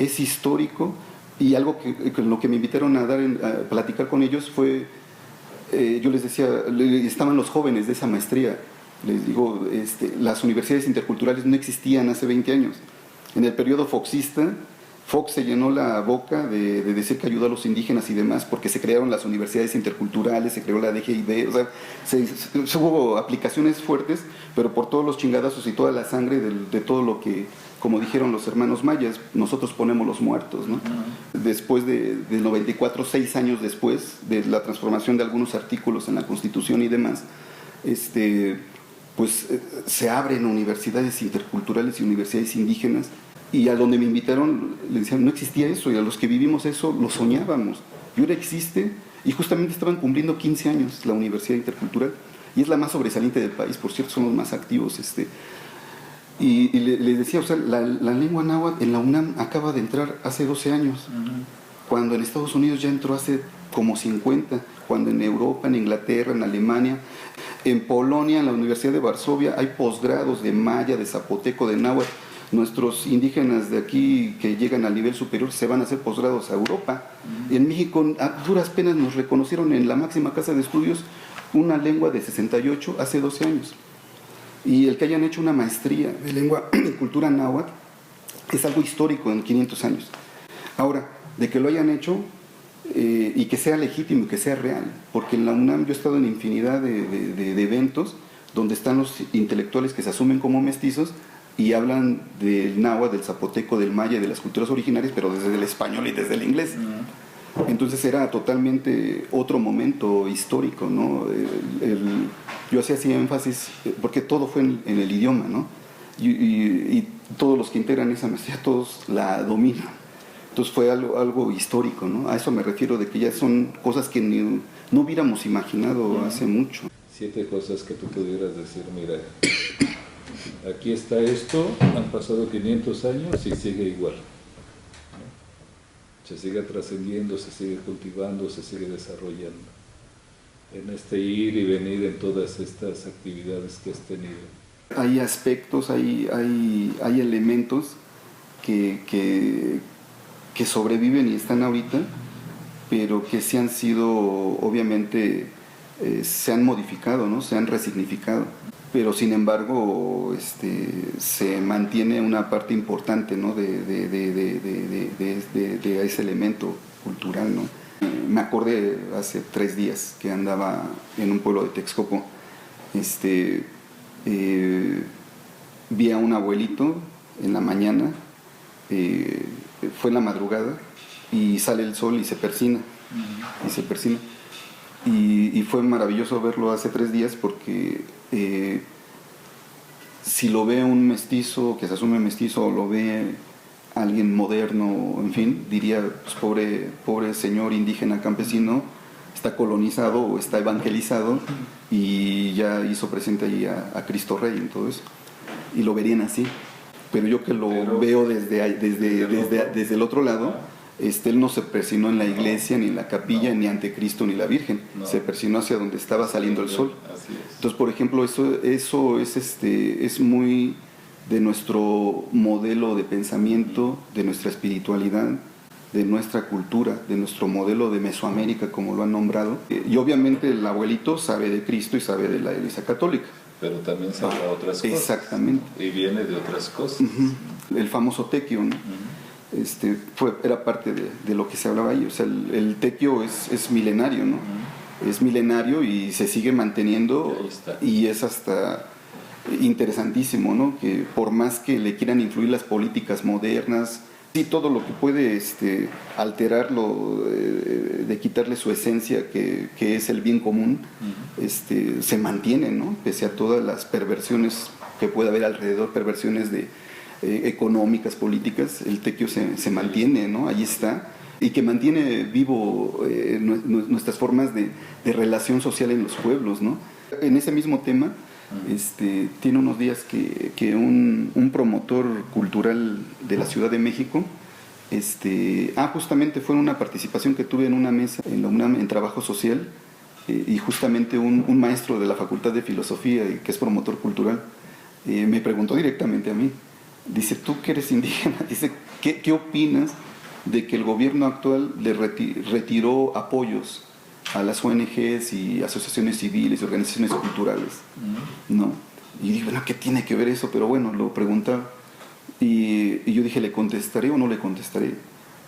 Es histórico. Y algo que lo que me invitaron a platicar con ellos fue, yo les decía, estaban los jóvenes de esa maestría, les digo, las universidades interculturales no existían hace 20 años. En el periodo foxista, Fox se llenó la boca de decir que ayudó a los indígenas y demás, porque se crearon las universidades interculturales, se creó la DGIB, o sea, hubo aplicaciones fuertes, pero por todos los chingadazos y toda la sangre de todo lo que, como dijeron los hermanos mayas, nosotros ponemos los muertos, ¿no? Después del 94, 6 años después de la transformación de algunos artículos en la Constitución y demás, pues se abren universidades interculturales y universidades indígenas. Y a donde me invitaron, le decían, no existía eso, y a los que vivimos eso lo soñábamos. Y ahora existe, y justamente estaban cumpliendo 15 años la Universidad Intercultural, y es la más sobresaliente del país, por cierto, son los más activos. Y les decía, o sea, la lengua náhuatl en la UNAM acaba de entrar hace 12 años, cuando en Estados Unidos ya entró hace como 50, cuando en Europa, en Inglaterra, en Alemania, en Polonia, en la Universidad de Varsovia, hay posgrados de maya, de zapoteco, de náhuatl. Nuestros indígenas de aquí que llegan al nivel superior se van a hacer posgrados a Europa. En México a duras penas nos reconocieron en la máxima casa de estudios una lengua de 68 hace 12 años. Y el que hayan hecho una maestría de lengua y cultura náhuatl es algo histórico en 500 años. Ahora, de que lo hayan hecho y que sea legítimo y que sea real, porque en la UNAM yo he estado en infinidad de eventos donde están los intelectuales que se asumen como mestizos y hablan del náhuatl, del zapoteco, del maya y de las culturas originarias, pero desde el español y desde el inglés. Entonces era totalmente otro momento histórico, ¿no? Yo hacía así énfasis, porque todo fue en el idioma, ¿no? Y todos los que integran esa maestría, todos la dominan. Entonces fue algo histórico, ¿no? A eso me refiero, de que ya son cosas que no hubiéramos imaginado hace mucho. 7 cosas que tú pudieras decir, mira, aquí está esto, han pasado 500 años y sigue igual, ¿no? Se sigue trascendiendo, se sigue cultivando, se sigue desarrollando. En este ir y venir en todas estas actividades que has tenido. Hay aspectos, hay elementos que sobreviven y están ahorita, pero que sí han sido, obviamente, se han modificado, ¿no? Se han resignificado. Pero sin embargo se mantiene una parte importante, ¿no? de ese elemento cultural, ¿no? Me acordé hace 3 días que andaba en un pueblo de Texcoco, vi a un abuelito en la mañana, fue en la madrugada y sale el sol y se persina, Y fue maravilloso verlo hace 3 días porque si lo ve un mestizo que se asume mestizo o lo ve alguien moderno, en fin, diría, pues pobre señor indígena campesino, está colonizado o está evangelizado y ya hizo presente ahí a Cristo Rey en todo eso. Y lo verían así. Pero yo que lo veo desde el otro lado, él no se persinó en la iglesia, ni en la capilla, ni ante Cristo, ni la Virgen. No. Se persinó hacia donde estaba saliendo el sol. Así es. Entonces, por ejemplo, eso es muy de nuestro modelo de pensamiento, de nuestra espiritualidad, de nuestra cultura, de nuestro modelo de Mesoamérica, como lo han nombrado. Y obviamente el abuelito sabe de Cristo y sabe de la Iglesia Católica. Pero también sabe otras cosas. Exactamente. Y viene de otras cosas. El famoso tequio, ¿no? Era parte de lo que se hablaba ahí. O sea, el tequio es milenario, ¿no? Es milenario y se sigue manteniendo y es hasta interesantísimo, ¿no? Que por más que le quieran influir las políticas modernas y todo lo que puede alterarlo, de quitarle su esencia, que es el bien común, se mantiene, ¿no? Pese a todas las perversiones que puede haber alrededor, perversiones económicas, políticas, el tequio se mantiene, ¿no? Ahí está, y que mantiene vivo nuestras formas de relación social en los pueblos, ¿no? En ese mismo tema, tiene unos días que un promotor cultural de la Ciudad de México, justamente fue una participación que tuve en una mesa en la UNAM en trabajo social, y justamente un maestro de la Facultad de Filosofía, que es promotor cultural, me preguntó directamente a mí, dice, tú que eres indígena, dice, ¿qué opinas de que el gobierno actual le retiró apoyos a las ONGs y asociaciones civiles y organizaciones culturales, ¿no? Y dije, bueno, ¿qué tiene que ver eso? Pero bueno, lo preguntaba. Y yo dije, ¿le contestaré o no le contestaré?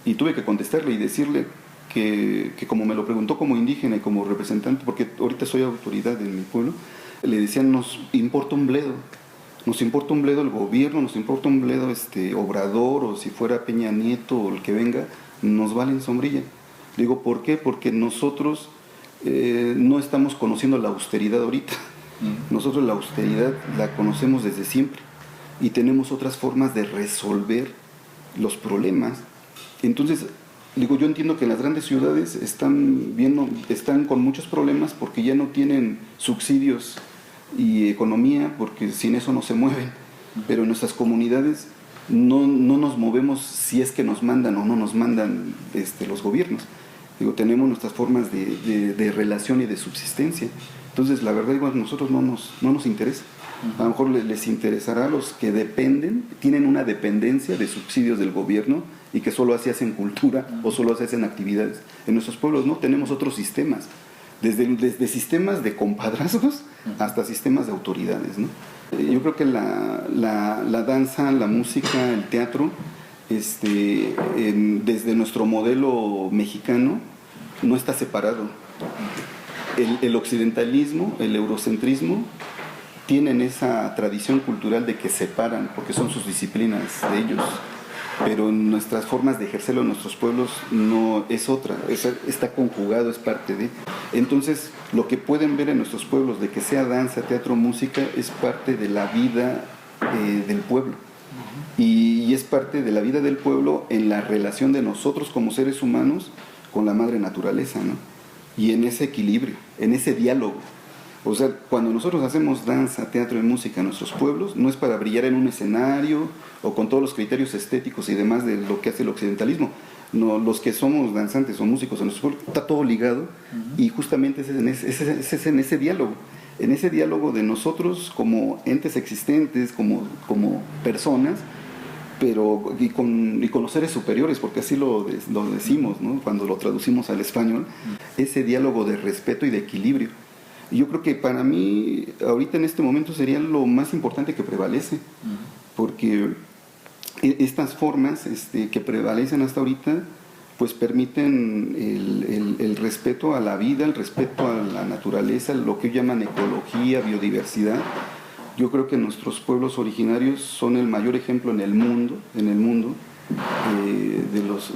Y tuve que contestarle y decirle que como me lo preguntó como indígena y como representante, porque ahorita soy autoridad en mi pueblo, le decían, nos importa un bledo. Nos importa un bledo el gobierno, nos importa un bledo Obrador, o si fuera Peña Nieto o el que venga, nos vale en sombrilla. Digo, ¿por qué? Porque nosotros no estamos conociendo la austeridad ahorita. Nosotros la austeridad la conocemos desde siempre y tenemos otras formas de resolver los problemas. Entonces, digo, yo entiendo que en las grandes ciudades están con muchos problemas porque ya no tienen subsidios y economía, porque sin eso no se mueven. Pero en nuestras comunidades no nos movemos si es que nos mandan o no nos mandan los gobiernos. Digo, tenemos nuestras formas de relación y de subsistencia. Entonces, la verdad, digo, a nosotros no nos interesa. A lo mejor les interesará a los que tienen una dependencia de subsidios del gobierno y que solo así hacen cultura o solo así hacen actividades. En nuestros pueblos no tenemos otros sistemas, desde sistemas de compadrazgos hasta sistemas de autoridades, ¿no? Yo creo que la danza, la música, el teatro, desde nuestro modelo mexicano, no está separado. El occidentalismo, el eurocentrismo, tienen esa tradición cultural de que separan, porque son sus disciplinas de ellos. Pero en nuestras formas de ejercerlo en nuestros pueblos no es otra, está conjugado, es parte de. Entonces, lo que pueden ver en nuestros pueblos, de que sea danza, teatro, música, es parte de la vida del pueblo. Y es parte de la vida del pueblo en la relación de nosotros como seres humanos con la madre naturaleza, ¿no? Y en ese equilibrio, en ese diálogo. O sea, cuando nosotros hacemos danza, teatro y música en nuestros pueblos, no es para brillar en un escenario o con todos los criterios estéticos y demás de lo que hace el occidentalismo. No, los que somos danzantes o músicos en nuestros pueblos, está todo ligado, y justamente es en ese diálogo de nosotros como entes existentes, como personas, pero y con los seres superiores, porque así lo decimos, ¿no? Cuando lo traducimos al español, ese diálogo de respeto y de equilibrio. Y yo creo que para mí, ahorita en este momento, sería lo más importante que prevalece, porque estas formas que prevalecen hasta ahorita, pues permiten el respeto a la vida, el respeto a la naturaleza, lo que llaman ecología, biodiversidad. Yo creo que nuestros pueblos originarios son el mayor ejemplo en el mundo,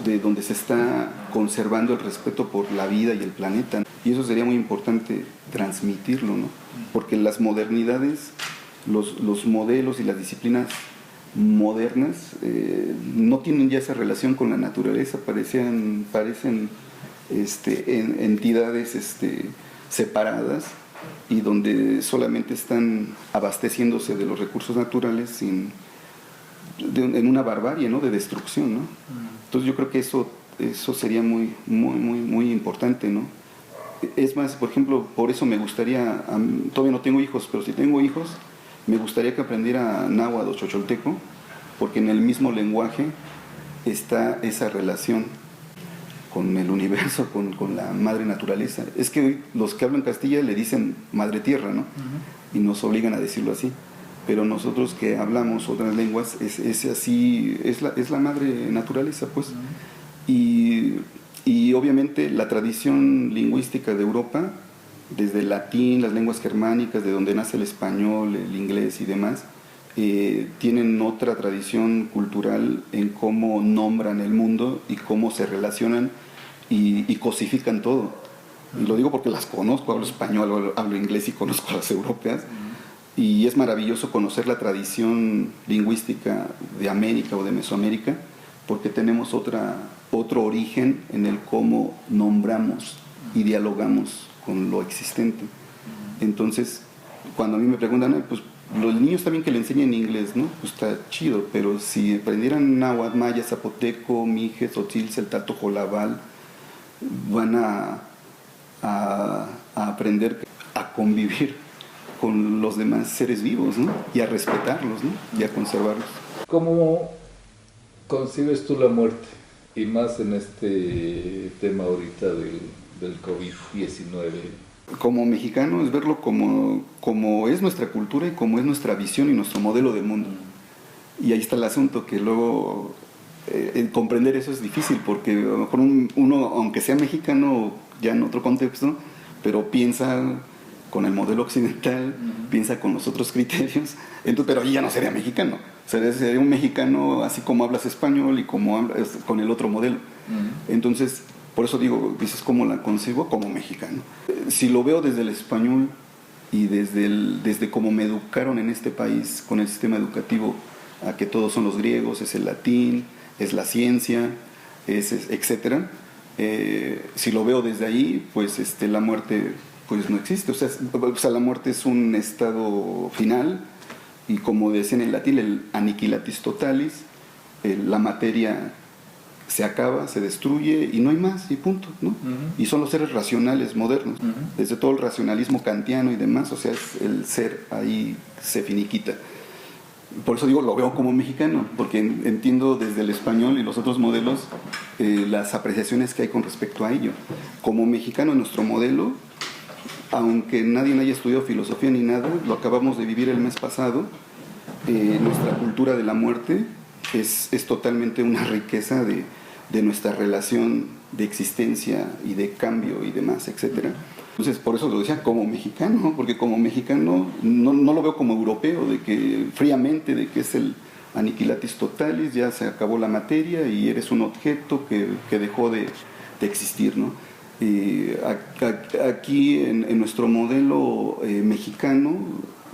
de donde se está conservando el respeto por la vida y el planeta. Y eso sería muy importante transmitirlo, ¿no? Porque las modernidades, los modelos y las disciplinas modernas no tienen ya esa relación con la naturaleza, parecen entidades separadas y donde solamente están abasteciéndose de los recursos naturales en una barbarie, ¿no? De destrucción, ¿no? Entonces yo creo que eso sería muy importante, ¿no? Es más, por ejemplo, por eso me gustaría, todavía no tengo hijos, pero si tengo hijos, me gustaría que aprendiera náhuatl o chocholteco, porque en el mismo lenguaje está esa relación con el universo, con la madre naturaleza. Es que hoy los que hablan Castilla le dicen madre tierra, ¿no? Y nos obligan a decirlo así. Pero nosotros que hablamos otras lenguas, es así, es la madre naturaleza, pues. Y obviamente la tradición lingüística de Europa, desde el latín, las lenguas germánicas, de donde nace el español, el inglés y demás, tienen otra tradición cultural en cómo nombran el mundo y cómo se relacionan y cosifican todo. Y lo digo porque las conozco, hablo español, hablo inglés y conozco las europeas. Y es maravilloso conocer la tradición lingüística de América o de Mesoamérica, porque tenemos otro origen en el cómo nombramos y dialogamos con lo existente. Entonces, cuando a mí me preguntan, pues los niños también que le enseñen inglés, ¿no? Pues está chido, pero si aprendieran náhuatl, maya, zapoteco, mije, tzotzil, celtal, tojolabal, van a aprender a convivir con los demás seres vivos, ¿no? Y a respetarlos, ¿no? Y a conservarlos. ¿Cómo concibes tú la muerte? Y más en este tema ahorita del COVID-19. Como mexicano es verlo como es nuestra cultura y como es nuestra visión y nuestro modelo de mundo. Y ahí está el asunto, que luego comprender eso es difícil, porque a lo mejor uno, aunque sea mexicano ya en otro contexto, pero piensa con el modelo occidental, piensa con los otros criterios, entonces, pero ahí ya no sería mexicano, sería un mexicano así como hablas español y como hablas con el otro modelo. Entonces, por eso digo, dices cómo la concibo, como mexicano. Si lo veo desde el español y desde cómo me educaron en este país con el sistema educativo, a que todos son los griegos, es el latín, es la ciencia, etcétera. Si lo veo desde ahí, pues la muerte pues no existe. O sea, la muerte es un estado final, y como decían en latín, el aniquilatis totalis, la materia se acaba, se destruye y no hay más, y punto, ¿no? Y son los seres racionales modernos, desde todo el racionalismo kantiano y demás, o sea, el ser ahí se finiquita. Por eso digo, lo veo como mexicano, porque entiendo desde el español y los otros modelos las apreciaciones que hay con respecto a ello. Como mexicano, en nuestro modelo, aunque nadie haya estudiado filosofía ni nada, lo acabamos de vivir el mes pasado, nuestra cultura de la muerte es totalmente una riqueza de nuestra relación de existencia y de cambio y demás, etcétera. Entonces, por eso lo decía como mexicano, porque como mexicano no lo veo como europeo, de que fríamente, de que es el aniquilatis totalis, ya se acabó la materia y eres un objeto que dejó de existir, ¿no? Aquí en nuestro modelo mexicano,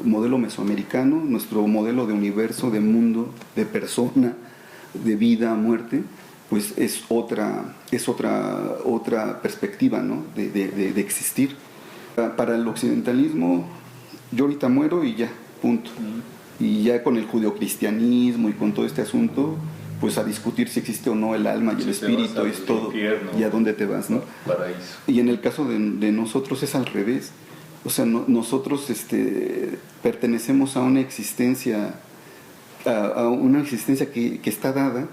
modelo mesoamericano, nuestro modelo de universo, de mundo, de persona, de vida, muerte, pues es otra perspectiva, ¿no? de existir. Para el occidentalismo, yo ahorita muero y ya, punto. Y ya con el judeocristianismo y con todo este asunto, pues a discutir si existe o no el alma y el espíritu, es todo, infierno, y a dónde te vas, ¿no? Paraíso. Y en el caso de nosotros es al revés. O sea, nosotros pertenecemos a una existencia, que está dada,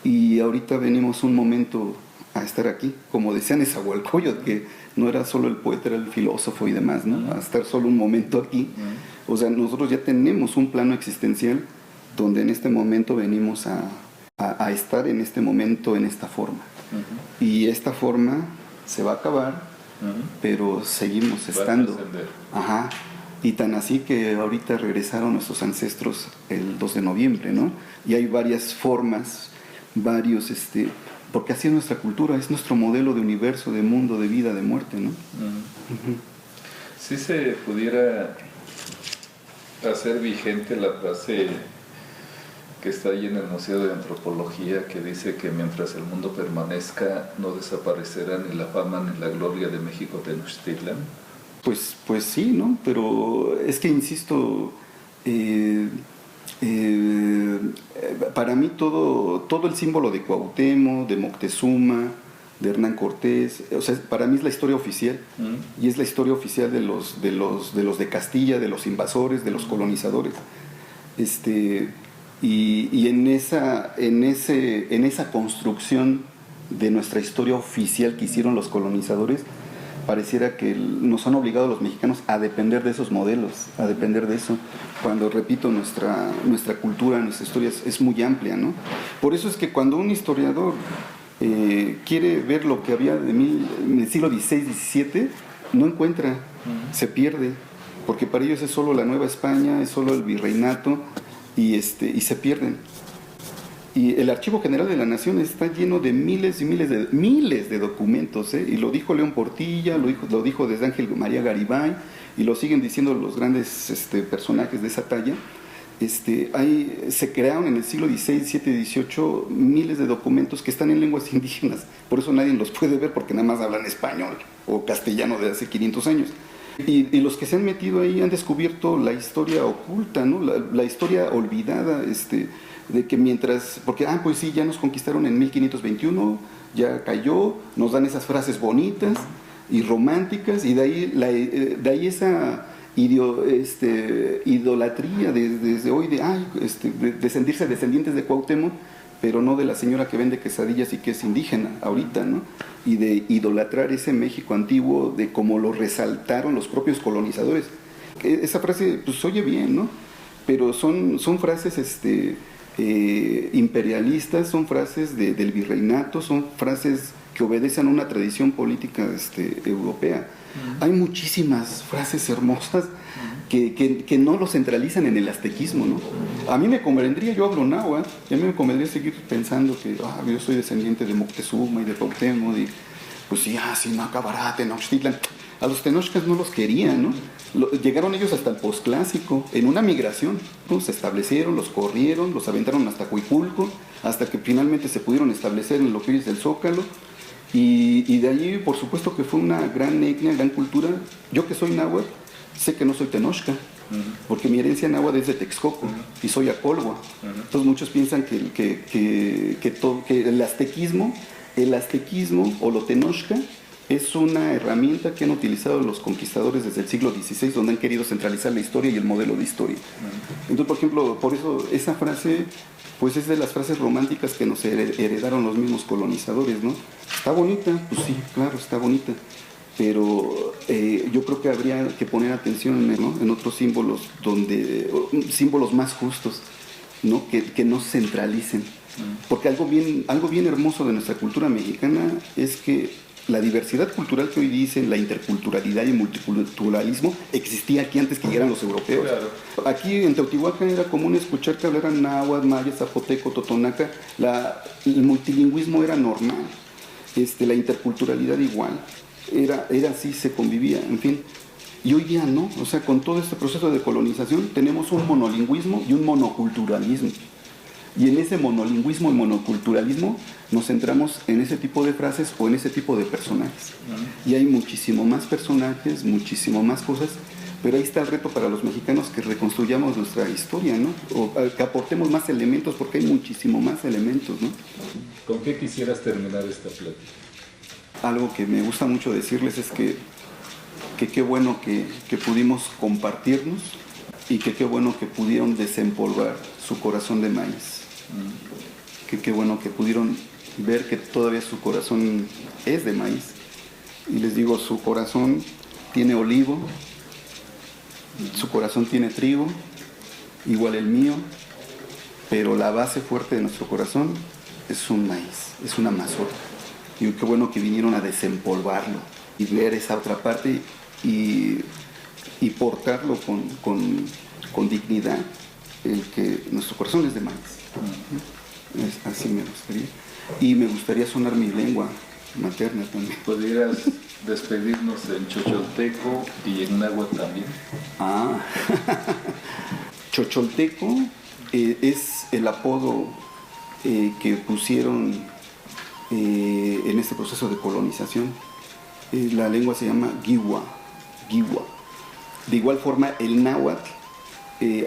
y ahorita venimos un momento a estar aquí, como decía Nezahualcóyotl, que no era solo el poeta, era el filósofo y demás, ¿no? A estar solo un momento aquí. O sea, nosotros ya tenemos un plano existencial donde en este momento venimos a estar en este momento, en esta forma. Y esta forma se va a acabar, pero seguimos estando. Ajá. Y tan así que ahorita regresaron nuestros ancestros el 2 de noviembre, ¿no? Y hay varias formas, varios porque así es nuestra cultura, es nuestro modelo de universo, de mundo, de vida, de muerte, ¿no? Si se pudiera hacer vigente la frase que está ahí en el Museo de Antropología, que dice que mientras el mundo permanezca no desaparecerá ni la fama ni la gloria de México Tenochtitlan. Pues sí, ¿no? Pero es que, insisto, para mí todo el símbolo de Cuauhtémoc, de Moctezuma, de Hernán Cortés, o sea, para mí es la historia oficial, y es la historia oficial de los de Castilla, de los invasores, de los colonizadores. Y en esa construcción de nuestra historia oficial que hicieron los colonizadores, pareciera que nos han obligado a los mexicanos a depender de esos modelos, a depender de eso, cuando, repito, nuestra cultura, nuestra historia es muy amplia, ¿no? Por eso es que cuando un historiador quiere ver lo que había en el siglo XVI, XVII, no encuentra, se pierde, porque para ellos es solo la Nueva España, es solo el virreinato, y se pierden. Y el Archivo General de la Nación está lleno de miles y miles de documentos, y lo dijo León Portilla, lo dijo desde Ángel María Garibay, y lo siguen diciendo los grandes personajes de esa talla. Se crearon en el siglo XVI, XVII, XVIII miles de documentos que están en lenguas indígenas, por eso nadie los puede ver, porque nada más hablan español o castellano de hace 500 años. Y los que se han metido ahí han descubierto la historia oculta, ¿no? La historia olvidada, de que mientras, porque pues sí, ya nos conquistaron en 1521, ya cayó, nos dan esas frases bonitas y románticas, y de ahí esa idolatría desde hoy de sentirse descendientes de Cuauhtémoc, pero no de la señora que vende quesadillas y que es indígena ahorita, ¿no? Y de idolatrar ese México antiguo, de cómo lo resaltaron los propios colonizadores. Esa frase pues oye bien, ¿no? Pero son frases imperialistas, son frases del virreinato, son frases que obedecen a una tradición política europea. Hay muchísimas frases hermosas que no lo centralizan en el aztequismo, ¿no? A mí me convendría, yo hablo náhuatl, y a mí me convendría seguir pensando que yo soy descendiente de Moctezuma y de Cuauhtémoc, y pues sí, no acabará Tenochtitlan. A los tenochcas no los querían, ¿no? Llegaron ellos hasta el posclásico, en una migración, ¿no? Se establecieron, los corrieron, los aventaron hasta Huiculco, hasta que finalmente se pudieron establecer en lo que hoy es el Zócalo. Y de allí, por supuesto que fue una gran etnia, gran cultura. Yo que soy náhuatl, sé que no soy tenochca, porque mi herencia náhuatl es de Texcoco, y soy acolhua. Entonces muchos piensan que el aztequismo o lo tenochca es una herramienta que han utilizado los conquistadores desde el siglo XVI, donde han querido centralizar la historia y el modelo de historia. Entonces, por ejemplo, por eso esa frase pues es de las frases románticas que nos heredaron los mismos colonizadores, ¿no? Está bonita, pues sí, claro, está bonita, pero yo creo que habría que poner atención, ¿no?, en otros símbolos, símbolos más justos, ¿no?, que no centralicen. Porque algo bien hermoso de nuestra cultura mexicana es que la diversidad cultural que hoy dicen, la interculturalidad y el multiculturalismo, existía aquí antes que llegaran los europeos. Claro. Aquí en Teotihuacán era común escuchar que hablaran náhuatl, maya, zapoteco, totonaca. El multilingüismo era normal, la interculturalidad igual, era así, se convivía, en fin. Y hoy día no, o sea, con todo este proceso de colonización tenemos un monolingüismo y un monoculturalismo. Y en ese monolingüismo y monoculturalismo nos centramos en ese tipo de frases o en ese tipo de personajes. Y hay muchísimo más personajes, muchísimo más cosas, pero ahí está el reto para los mexicanos, que reconstruyamos nuestra historia, ¿no? O que aportemos más elementos, porque hay muchísimo más elementos, ¿no? ¿Con qué quisieras terminar esta plática? Algo que me gusta mucho decirles es que qué bueno que pudimos compartirnos, y que qué bueno que pudieron desempolvar su corazón de maíz. Que qué bueno que pudieron ver que todavía su corazón es de maíz. Y les digo, su corazón tiene olivo, su corazón tiene trigo, igual el mío, pero la base fuerte de nuestro corazón es un maíz, es una mazorca. Y qué bueno que vinieron a desempolvarlo y ver esa otra parte y portarlo con dignidad, el que nuestro corazón es de maíz. Así me gustaría. Y me gustaría sonar mi lengua materna también. ¿Podrías despedirnos en chocholteco y en náhuatl también? Ah, chocholteco es el apodo que pusieron en este proceso de colonización. La lengua se llama Giwa. De igual forma, el náhuatl,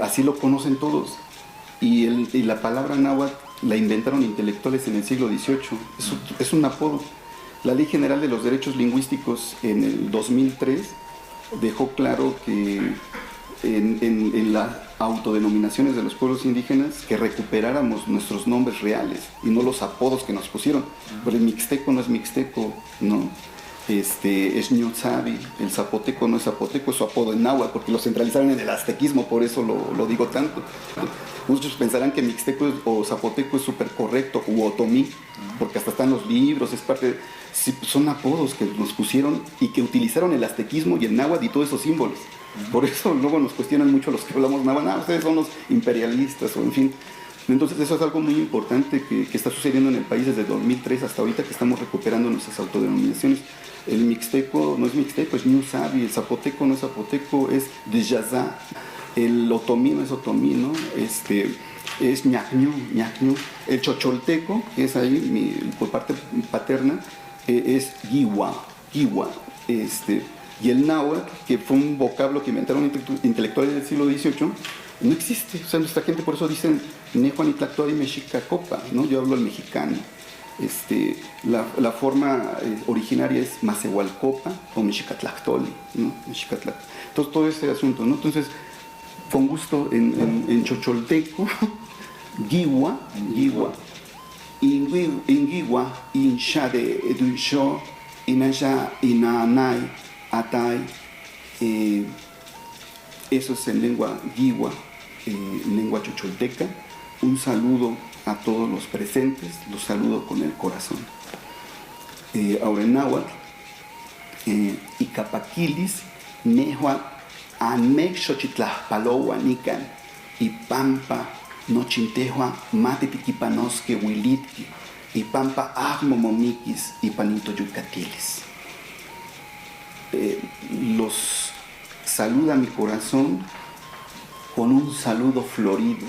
así lo conocen todos. Y la palabra náhuatl la inventaron intelectuales en el siglo XVIII. Es un apodo. La Ley General de los Derechos Lingüísticos en el 2003 dejó claro que en las autodenominaciones de los pueblos indígenas que recuperáramos nuestros nombres reales y no los apodos que nos pusieron. Pero el mixteco no es mixteco, ¿no? Es ñotzabi, el zapoteco no es zapoteco, es su apodo en náhuatl, porque lo centralizaron en el aztequismo, por eso lo digo tanto. Muchos pensarán que mixteco o zapoteco es súper correcto, u otomí, porque hasta están los libros, es parte de... Sí, son apodos que nos pusieron y que utilizaron el aztequismo y el náhuatl y todos esos símbolos. Por eso luego nos cuestionan mucho los que hablamos náhuatl, ustedes son los imperialistas, o en fin. Entonces eso es algo muy importante que está sucediendo en el país desde 2003 hasta ahorita, que estamos recuperando nuestras autodenominaciones. El mixteco no es mixteco, es ñusabi, el zapoteco no es zapoteco, es deyazá, el otomí no es otomí, ¿no? Es ñacñu. El chocholteco, que es ahí por parte paterna, es giwa. Y el náhuatl, que fue un vocablo que inventaron intelectuales del siglo XVIII, no existe. O sea, nuestra gente por eso dicen nehuanitlactuari mexicacopa, ¿no? Yo hablo el mexicano. La forma originaria es Macehualcopa o Mexicatlactoli, ¿no? Entonces todo este asunto, ¿no? Entonces, con gusto en chocholteco, giwa, in giwa, in shade eduisho, inaya, inanay, atay, eso es en lengua giwa, lengua chocholteca. Un saludo a todos los presentes, los saludo con el corazón. Ahora en náhuatl, Icapaquilis, Nehuatl, Anmex Xochitlajpaloa Nican, y Pampa, Nochintehua, Matitiquipanosque Huilitki, y Pampa Agmomomiquis, y Panito Yucatilis. Los saluda mi corazón con un saludo florido,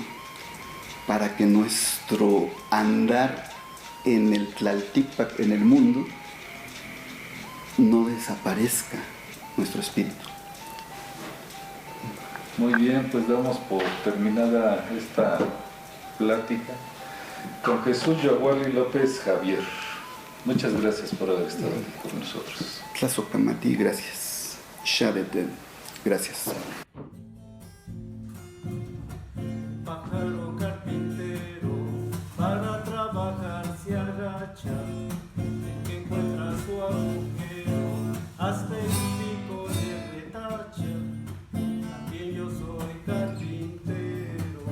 para que nuestro andar en el Tlaltípac, en el mundo, no desaparezca nuestro espíritu. Muy bien, pues damos por terminada esta plática con Jesús Yaguali López Javier. Muchas gracias por haber estado aquí con nosotros. Tlazocamati, gracias. Shadeten, gracias. Pájaro carpintero, para trabajar se agacha, el que encuentra su agujero, hasta el pico le retacha. También yo soy carpintero,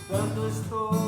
cuando estoy